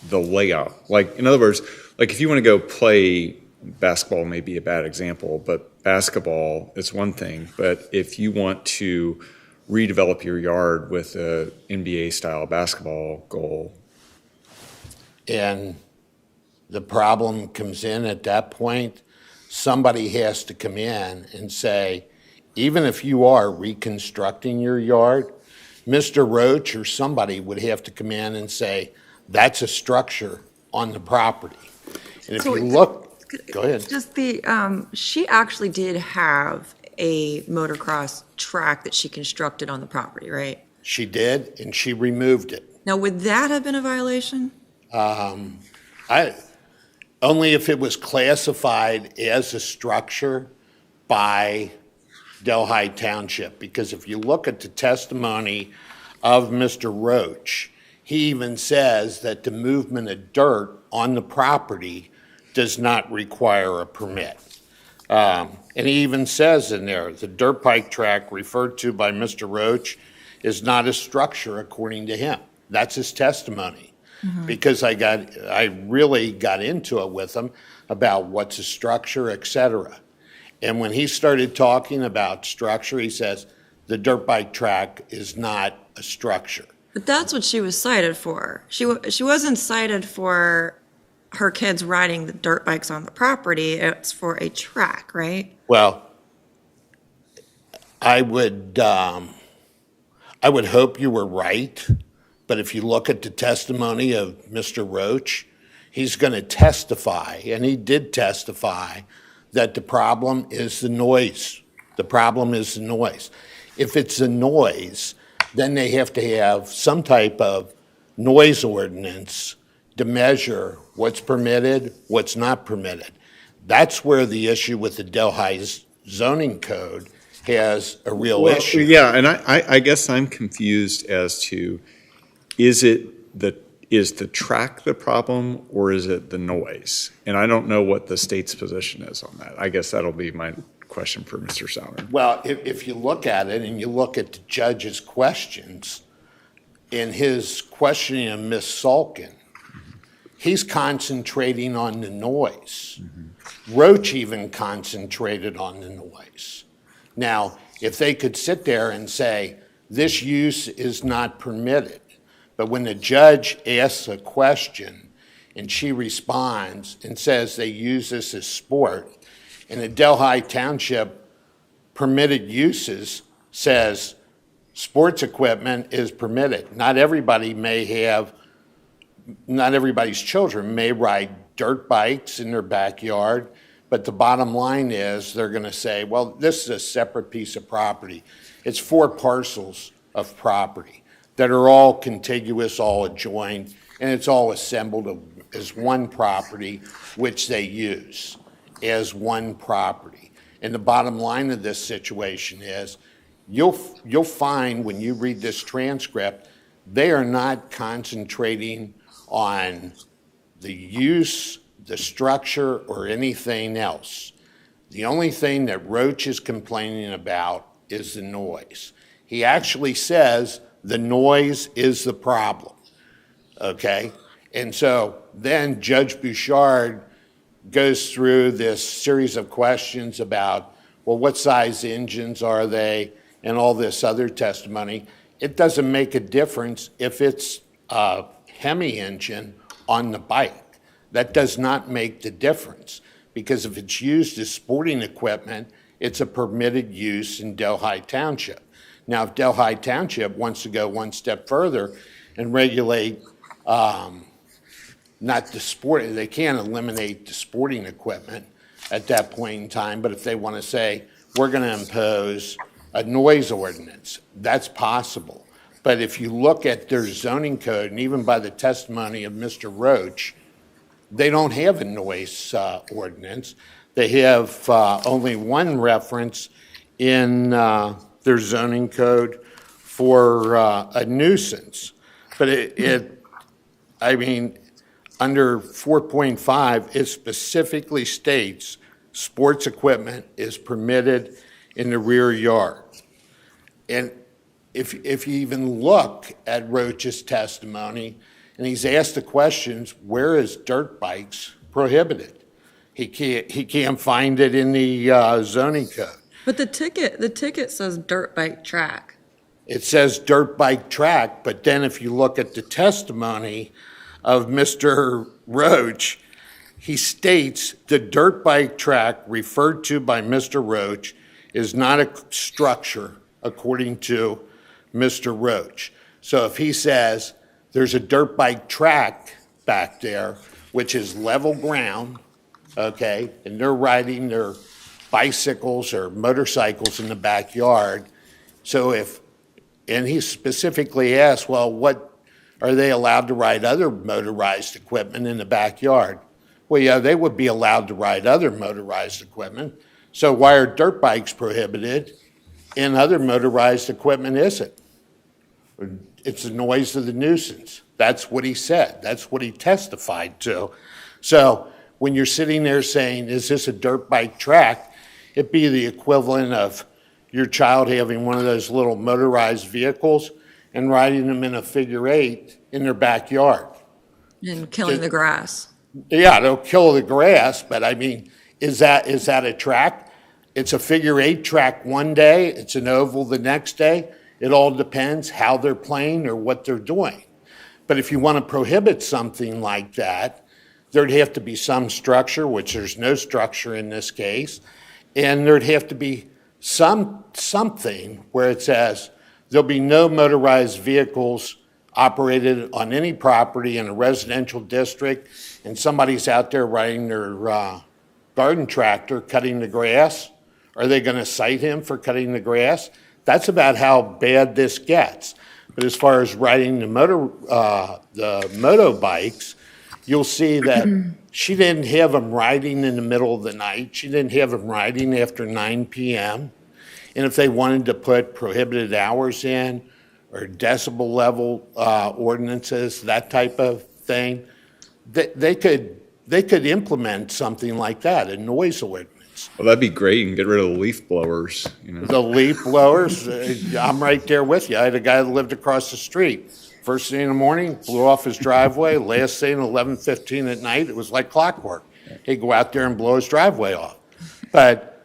S4: the layout? Like, in other words, like if you want to go play basketball, may be a bad example, but basketball is one thing. But if you want to redevelop your yard with a NBA-style basketball goal.
S7: And the problem comes in at that point, somebody has to come in and say, even if you are reconstructing your yard, Mr. Roach or somebody would have to come in and say, that's a structure on the property. And if you look, go ahead.
S3: Just she actually did have a motocross track that she constructed on the property, right?
S7: She did, and she removed it.
S3: Now, would that have been a violation?
S7: Only if it was classified as a structure by Delhi Township, because if you look at the testimony of Mr. Roach, he even says that the movement of dirt on the property does not require a permit. And he even says in there, the dirt bike track referred to by Mr. Roach is not a structure according to him. That's his testimony. Because I really got into it with him about what's a structure, et cetera. And when he started talking about structure, he says, the dirt bike track is not a structure.
S3: But that's what she was cited for. She wasn't cited for her kids riding the dirt bikes on the property. It's for a track, right?
S7: Well, I would hope you were right, but if you look at the testimony of Mr. Roach, he's going to testify, and he did testify, that the problem is the noise. The problem is the noise. If it's the noise, then they have to have some type of noise ordinance to measure what's permitted, what's not permitted. That's where the issue with the Delhi zoning code has a real issue.
S4: Yeah, and I guess I'm confused as to, is the track the problem or is it the noise? And I don't know what the state's position is on that. I guess that'll be my question for Mr. Sauer.
S7: Well, if you look at it and you look at the judge's questions, in his questioning of Ms. Salkin, he's concentrating on the noise. Roach even concentrated on the noise. Now, if they could sit there and say, this use is not permitted, but when the judge asks a question and she responds and says they use this as sport, and the Delhi Township permitted uses says sports equipment is permitted. Not everybody's children may ride dirt bikes in their backyard, but the bottom line is they're going to say, well, this is a separate piece of property. It's 4 parcels of property that are all contiguous, all adjoined, and it's all assembled as one property, which they use as one property. And the bottom line of this situation is you'll find when you read this transcript, they are not concentrating on the use, the structure, or anything else. The only thing that Roach is complaining about is the noise. He actually says the noise is the problem, okay? And so then Judge Bouchard goes through this series of questions about, well, what size engines are they, and all this other testimony. It doesn't make a difference if it's a Hemi engine on the bike. That does not make the difference, because if it's used as sporting equipment, it's a permitted use in Delhi Township. Now, if Delhi Township wants to go one step further and regulate, not the sport, they can't eliminate the sporting equipment at that point in time, but if they want to say, we're going to impose a noise ordinance, that's possible. But if you look at their zoning code, and even by the testimony of Mr. Roach, they don't have a noise ordinance. They have only one reference in their zoning code for a nuisance. But I mean, under 4.5, it specifically states sports equipment is permitted in the rear yard. And if you even look at Roach's testimony, and he's asked the questions, where is dirt bikes prohibited? He can't find it in the zoning code.
S3: But the ticket says dirt bike track.
S7: It says dirt bike track, but then if you look at the testimony of Mr. Roach, he states the dirt bike track referred to by Mr. Roach is not a structure according to Mr. Roach. So if he says there's a dirt bike track back there, which is level ground, okay, and they're riding their bicycles or motorcycles in the backyard. So and he specifically asked, well, what are they allowed to ride other motorized equipment in the backyard? Well, yeah, they would be allowed to ride other motorized equipment. So why are dirt bikes prohibited and other motorized equipment isn't? It's the noise of the nuisance. That's what he said. That's what he testified to. So when you're sitting there saying, is this a dirt bike track? It'd be the equivalent of your child having one of those little motorized vehicles and riding them in a figure eight in their backyard.
S3: And killing the grass.
S7: Yeah, they'll kill the grass, but I mean, is that a track? It's a figure eight track one day, it's an oval the next day. It all depends how they're playing or what they're doing. But if you want to prohibit something like that, there'd have to be some structure, which there's no structure in this case, and there'd have to be something where it says there'll be no motorized vehicles operated on any property in a residential district, and somebody's out there riding their garden tractor cutting the grass. Are they going to cite him for cutting the grass? That's about how bad this gets. But as far as riding the motorbikes, you'll see that she didn't have them riding in the middle of the night. She didn't have them riding after 9 p.m. And if they wanted to put prohibited hours in or decibel level ordinances, that type of thing, they could implement something like that, a noise ordinance.
S4: Well, that'd be great. You can get rid of the leaf blowers,
S7: The leaf blowers, I'm right there with you. I had a guy that lived across the street. First thing in the morning, blew off his driveway. Last thing, 11:15 at night, it was like clockwork. He'd go out there and blow his driveway off. But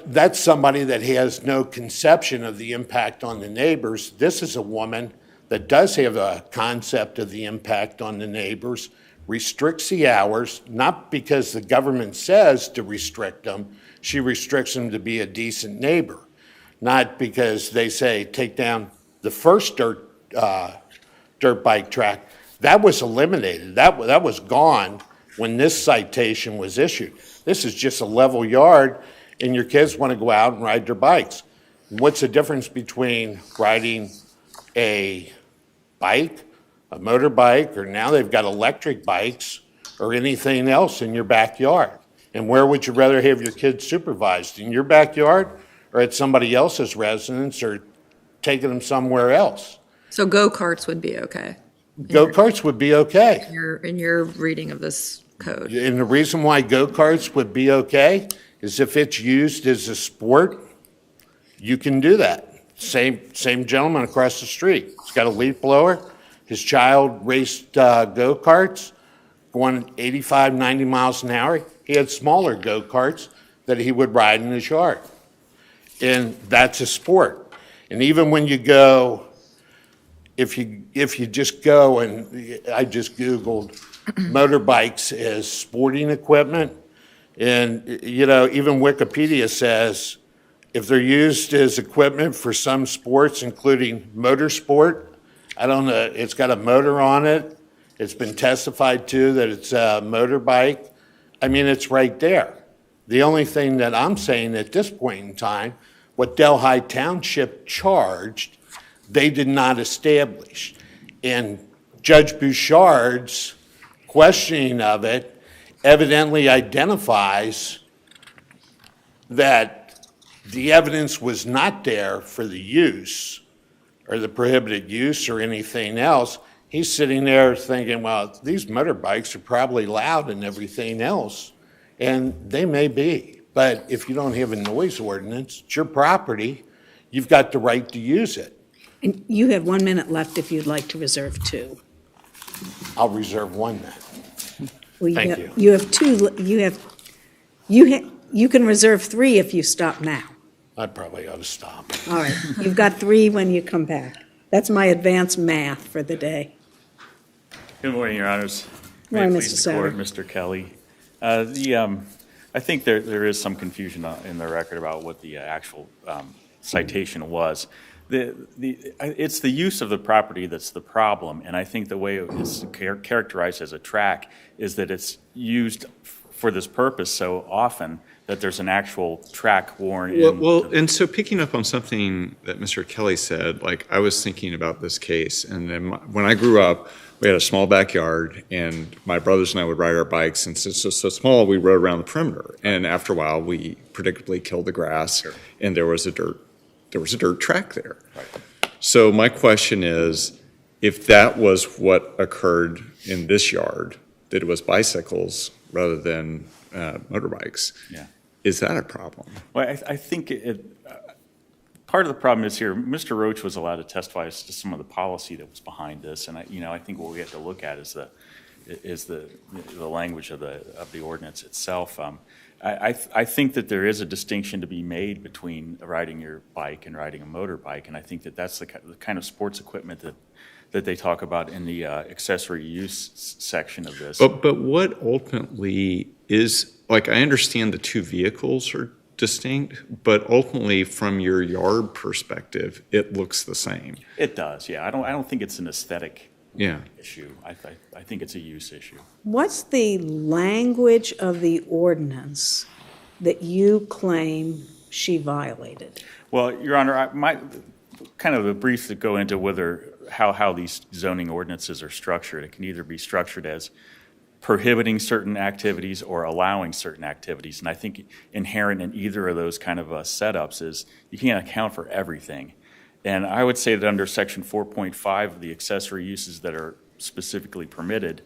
S7: that's somebody that has no conception of the impact on the neighbors. This is a woman that does have a concept of the impact on the neighbors, restricts the hours, not because the government says to restrict them. She restricts them to be a decent neighbor, not because they say take down the first dirt bike track. That was eliminated. That was gone when this citation was issued. This is just a level yard, and your kids want to go out and ride their bikes. What's the difference between riding a bike, a motorbike, or now they've got electric bikes, or anything else in your backyard? And where would you rather have your kids supervised? In your backyard or at somebody else's residence, or taking them somewhere else?
S3: So go-karts would be okay.
S7: Go-karts would be okay.
S3: In your reading of this code.
S7: And the reason why go-karts would be okay is if it's used as a sport, you can do that. Same gentleman across the street. He's got a leaf blower. His child raced go-karts going 85, 90 miles an hour. He had smaller go-karts that he would ride in his yard. And that's a sport. And even when you go, if you just go, and I just Googled motorbikes as sporting equipment, and even Wikipedia says if they're used as equipment for some sports, including motorsport, I don't know, it's got a motor on it. It's been testified to that it's a motorbike. I mean, it's right there. The only thing that I'm saying at this point in time, what Delhi Township charged, they did not establish. And Judge Bouchard's questioning of it evidently identifies that the evidence was not there for the use or the prohibited use or anything else. He's sitting there thinking, well, these motorbikes are probably loud and everything else, and they may be. But if you don't have a noise ordinance, it's your property, you've got the right to use it.
S1: And you have 1 minute left if you'd like to reserve 2.
S7: I'll reserve 1 then.
S1: Well,
S7: Thank you.
S1: You have 2, you can reserve 3 if you stop now.
S7: I probably ought to stop.
S1: All right, you've got 3 when you come back. That's my advanced math for the day.
S8: Good morning, Your Honors.
S1: Good morning,
S8: May it
S1: Mr.
S8: please the court,
S1: Sauer.
S8: Mr. Kelly. I think there is some confusion in the record about what the actual citation was. It's the use of the property that's the problem, and I think the way it is characterized as a track is that it's used for this purpose so often that there's an actual track worn in.
S4: Well, and so picking up on something that Mr. Kelly said, like I was thinking about this case, and then when I grew up, we had a small backyard, and my brothers and I would ride our bikes, and since it's so small, we rode around the perimeter. And after a while, we predictably killed the grass, and there was a dirt track there.
S8: Right.
S4: So my question is, if that was what occurred in this yard, that it was bicycles rather than motorbikes,
S8: Yeah.
S4: is that a problem?
S8: Well, I think part of the problem is here, Mr. Roach was allowed to testify as to some of the policy that was behind this, and I think what we have to look at is the language of the ordinance itself. I think that there is a distinction to be made between riding your bike and riding a motorbike, and I think that that's the kind of sports equipment that they talk about in the accessory use section of this.
S4: But what ultimately is, like, I understand the two vehicles are distinct, but ultimately from your yard perspective, it looks the same.
S8: It does, yeah. I don't think it's an aesthetic
S4: Yeah.
S8: issue. I think it's a use issue.
S1: What's the language of the ordinance that you claim she violated?
S8: Well, Your Honor, my kind of a brief to go into how these zoning ordinances are structured. It can either be structured as prohibiting certain activities or allowing certain activities. And I think inherent in either of those kind of setups is you can't account for everything. And I would say that under Section 4.5 of the accessory uses that are specifically permitted,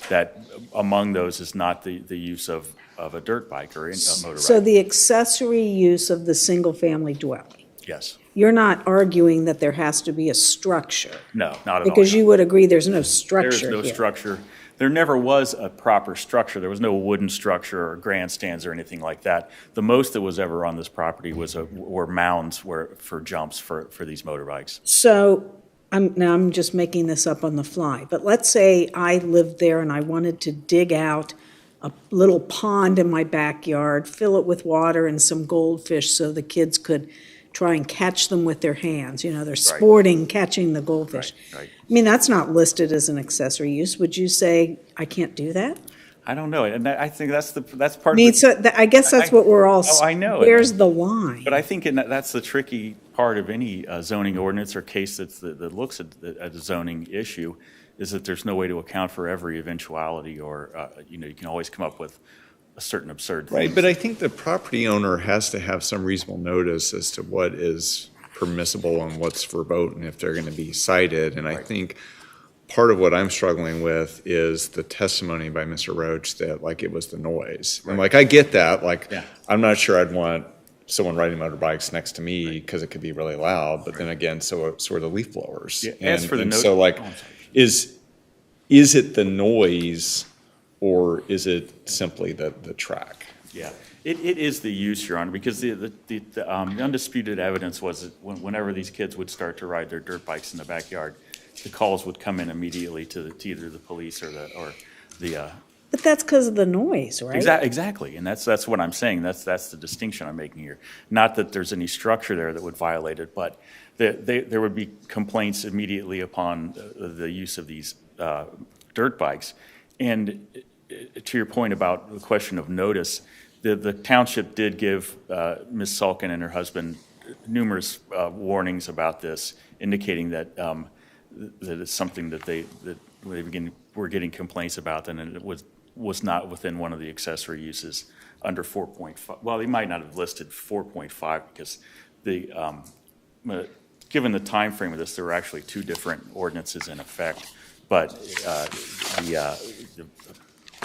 S8: that among those is not the use of a dirt bike or a motorbike.
S1: So the accessory use of the single-family dwelling.
S8: Yes.
S1: You're not arguing that there has to be a structure?
S8: No, not at all.
S1: Because you would agree there's no structure
S8: There's
S1: here.
S8: no structure. There never was a proper structure. There was no wooden structure or grandstands or anything like that. The most that was ever on this property were mounds for jumps for these motorbikes.
S1: So I'm just making this up on the fly, but let's say I lived there and I wanted to dig out a little pond in my backyard, fill it with water and some goldfish so the kids could try and catch them with their hands. You know, they're sporting, catching the goldfish.
S8: Right.
S1: I mean, that's not listed as an accessory use. Would you say I can't do that?
S8: I don't know, and I think that's part
S1: I mean,
S8: of the,
S1: so I guess that's what we're all.
S8: Oh, I know.
S1: Where's the line?
S8: But I think that's the tricky part of any zoning ordinance or case that looks at a zoning issue, is that there's no way to account for every eventuality, or you can always come up with a certain absurd thing.
S4: Right, but I think the property owner has to have some reasonable notice as to what is permissible and what's verboten if they're going to be cited. And I think part of what I'm struggling with is the testimony by Mr. Roach that, like, it was the noise. And, like, I get that. Like, I'm not sure I'd want someone riding motorbikes next to me because it could be really loud. But then again, so are the leaf blowers.
S8: Yeah, as for the noise,
S4: so, like, is it the noise or is it simply the track?
S8: Yeah, it is the use, Your Honor, because the undisputed evidence was that whenever these kids would start to ride their dirt bikes in the backyard, the calls would come in immediately to either the police or the
S1: But that's because of the noise, right?
S8: Exactly, and that's what I'm saying. That's the distinction I'm making here. Not that there's any structure there that would violate it, but there would be complaints immediately upon the use of these dirt bikes. And to your point about the question of notice, the township did give Ms. Salkin and her husband numerous warnings about this, indicating that that it's something that they were getting complaints about, and it was not within one of the accessory uses under 4.5. Well, they might not have listed 4.5 because given the time frame of this, there were actually two different ordinances in effect. But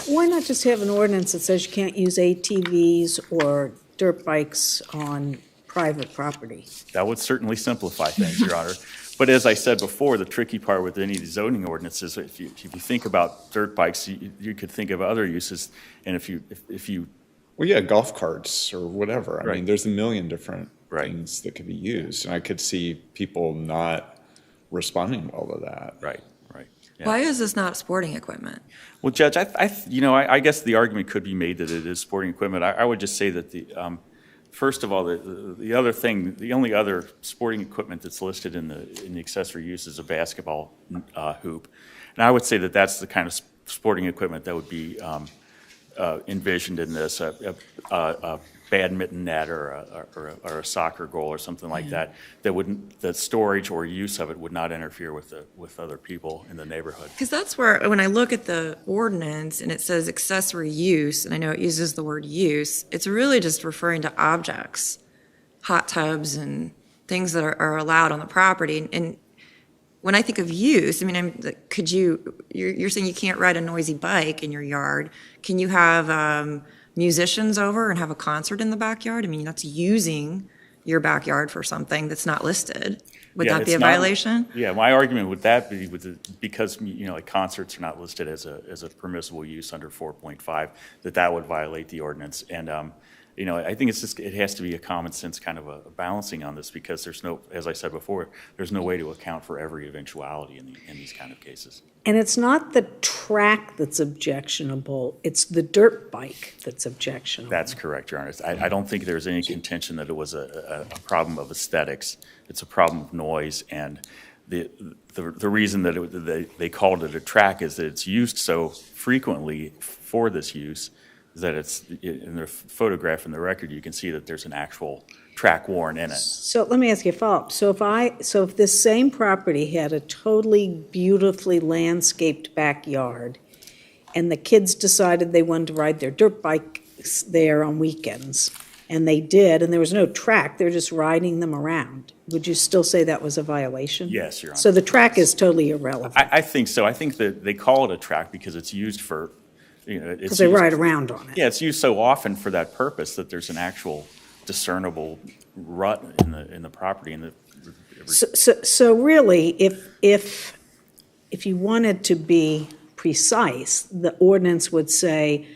S1: Why not just have an ordinance that says you can't use ATVs or dirt bikes on private property?
S8: that would certainly simplify things, Your Honor. But as I said before, the tricky part with any of the zoning ordinances, if you think about dirt bikes, you could think of other uses. And if you
S4: Well, yeah, golf carts or whatever. I
S8: Right.
S4: mean, there's a million different
S8: Right.
S4: things that could be used. And I could see people not responding well to that.
S8: right. Yeah.
S3: Why is this not sporting equipment?
S8: Well, Judge, I guess the argument could be made that it is sporting equipment. I would just say that first of all, the only other sporting equipment that's listed in the accessory use is a basketball hoop, and I would say that that's the kind of sporting equipment that would be envisioned in this, a badminton net or a soccer goal or something like that. The storage or use of it would not interfere with other people in the neighborhood.
S3: Because that's where, when I look at the ordinance and it says accessory use, and I know it uses the word use, it's really just referring to objects, hot tubs and things that are allowed on the property. And when I think of use, I mean, you're saying you can't ride a noisy bike in your yard. Can you have musicians over and have a concert in the backyard? I mean, that's using your backyard for something that's not listed. Would
S8: Yeah,
S3: that be
S8: it's
S3: a
S8: not-
S3: violation?
S8: Yeah, my argument would that be because like concerts are not listed as a permissible use under 4.5, that would violate the ordinance. And I think it has to be a common sense kind of a balancing on this, because as I said before, there's no way to account for every eventuality in these kind of cases.
S1: And it's not the track that's objectionable, it's the dirt bike that's objectionable.
S8: That's correct, Your Honor. I don't think there's any contention that it was a problem of aesthetics. It's a problem of noise, and the reason that they called it a track is that it's used so frequently for this use that it's in the photograph in the record. You can see that there's an actual track worn in it.
S1: So let me ask you a follow-up. So if this same property had a totally beautifully landscaped backyard, and the kids decided they wanted to ride their dirt bikes there on weekends, and they did, and there was no track, they're just riding them around, would you still say that was a violation?
S8: Yes, Your Honor.
S1: So the track is totally irrelevant,
S8: I think so. I think that they call it a track because it's used for,
S1: because they ride around on it.
S8: Yeah, it's used so often for that purpose that there's an actual discernible rut in the property.
S1: So really, if you wanted to be precise, the ordinance would say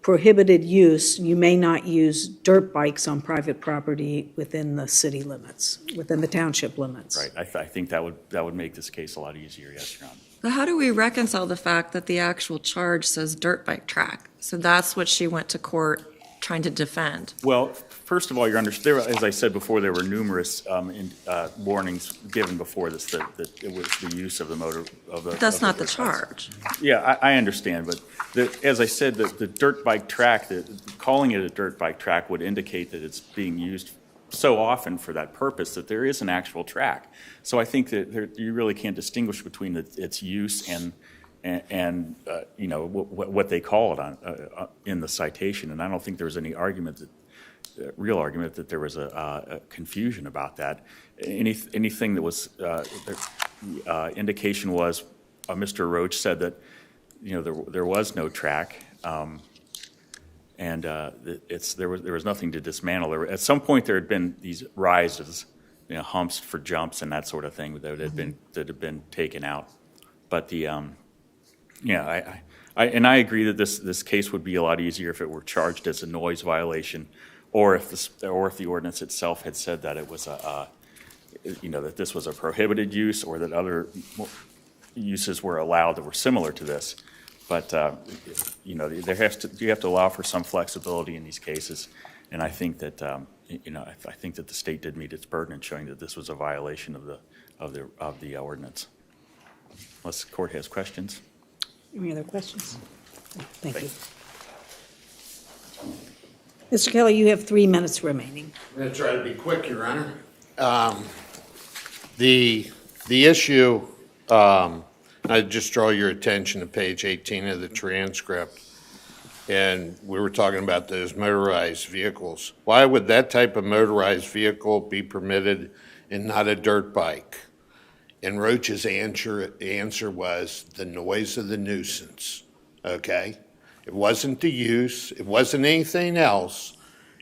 S1: prohibited use, you may not use dirt bikes on private property within the city limits, within the township limits.
S8: Right. I think that would make this case a lot easier. Yes, Your Honor.
S3: But how do we reconcile the fact that the actual charge says dirt bike track? So that's what she went to court trying to defend.
S8: Well, first of all, Your Honor, as I said before, there were numerous warnings given before this that it was the use of the motor of the.
S3: But that's
S8: of the
S3: not the
S8: dirt bikes.
S3: charge.
S8: Yeah, I understand, but as I said, the dirt bike track, calling it a dirt bike track would indicate that it's being used so often for that purpose that there is an actual track. So I think that you really can't distinguish between its use and what they call it in the citation. And I don't think there was any real argument that there was a confusion about that. Anything that was indication was Mr. Roach said that there was no track, and there was nothing to dismantle. At some point there had been these rises, humps for jumps and that sort of thing that had been taken out. But I agree that this case would be a lot easier if it were charged as a noise violation, or if the ordinance itself had said that it was that this was a prohibited use, or that other uses were allowed that were similar to this. But, you know, you have to allow for some flexibility in these cases. And I think that, you know, I think that the state did meet its burden in showing that this was a violation of the ordinance. Unless the court has questions.
S1: Any other questions? Thank you. Mr. Kelly, you have 3 minutes remaining.
S7: I'm going to try to be quick, Your Honor. The issue, I just draw your attention to page 18 of the transcript, and we were talking about those motorized vehicles. Why would that type of motorized vehicle be permitted and not a dirt bike? And Roach's answer was the noise of the nuisance, okay? It wasn't the use, it wasn't anything else,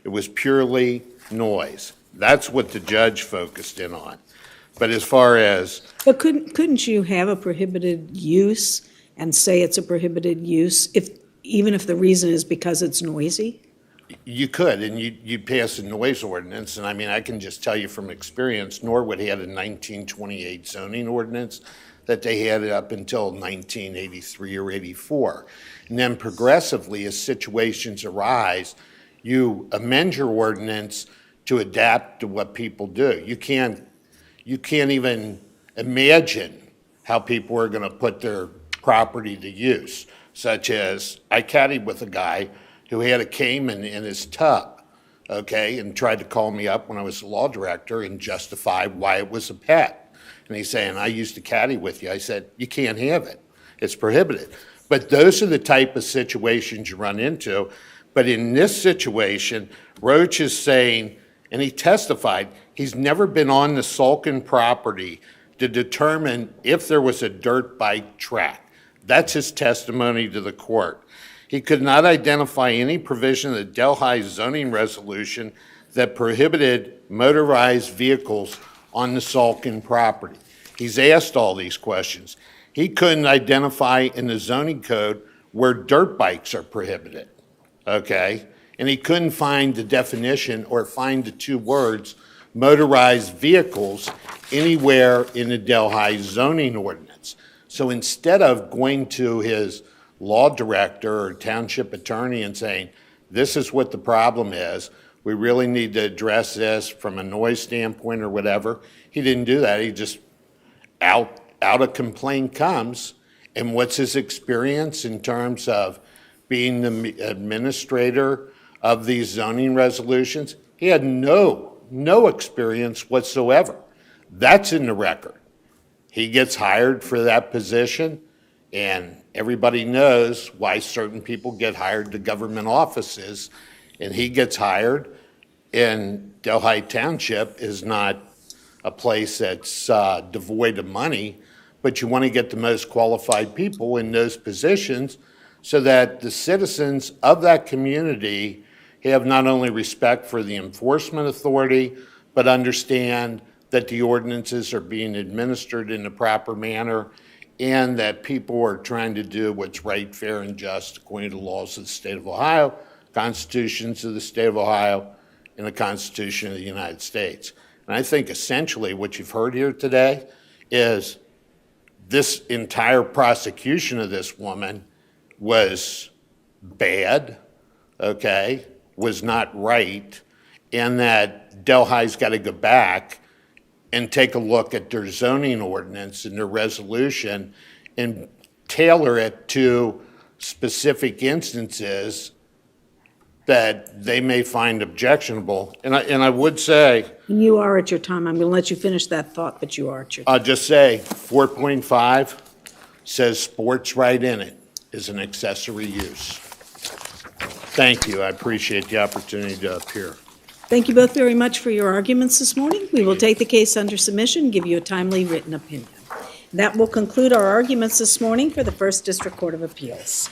S7: it was purely noise. That's what the judge focused in on. But as far as...
S1: But couldn't you have a prohibited use and say it's a prohibited use, even if the reason is because it's noisy?
S7: You could, and you'd pass a noise ordinance, and I mean, I can just tell you from experience, Norwood had a 1928 zoning ordinance that they had up until 1983 or 84. And then progressively, as situations arise, you amend your ordinance to adapt to what people do. You can't even imagine how people are going to put their property to use, such as I caddied with a guy who had a caiman in his tub, okay, and tried to call me up when I was the law director and justify why it was a pet. And he's saying, I used to caddy with you. I said, you can't have it. It's prohibited. But those are the type of situations you run into. But in this situation, Roach is saying, and he testified, he's never been on the Salkin property to determine if there was a dirt bike track. That's his testimony to the court. He could not identify any provision of the Delhi zoning resolution that prohibited motorized vehicles on the Salkin property. He's asked all these questions. He couldn't identify in the zoning code where dirt bikes are prohibited, okay? And he couldn't find the definition or find the two words motorized vehicles anywhere in the Delhi zoning ordinance. So instead of going to his law director or township attorney and saying, this is what the problem is, we really need to address this from a noise standpoint or whatever, he didn't do that. He just, out a complaint comes, and what's his experience in terms of being the administrator of these zoning resolutions? He had no experience whatsoever. That's in the record. He gets hired for that position, and everybody knows why certain people get hired to government offices, and he gets hired, and Delhi Township is not a place that's devoid of money, but you want to get the most qualified people in those positions so that the citizens of that community have not only respect for the enforcement authority, but understand that the ordinances are being administered in the proper manner and that people are trying to do what's right, fair, and just according to the laws of the state of Ohio, constitutions of the state of Ohio, and the Constitution of the United States. And I think essentially what you've heard here today is this entire prosecution of this woman was bad, okay, was not right, and that Delhi's got to go back and take a look at their zoning ordinance and their resolution and tailor it to specific instances that they may find objectionable. And I would say...
S1: You are at your time. I'm going to let you finish that thought, but you are at your time.
S7: I'll just say 4.5 says sports right in it is an accessory use. Thank you. I appreciate the opportunity to appear.
S1: Thank you both very much for your arguments this morning. We will take the case under submission and give you a timely written opinion. That will conclude our arguments this morning for the First District Court of Appeals.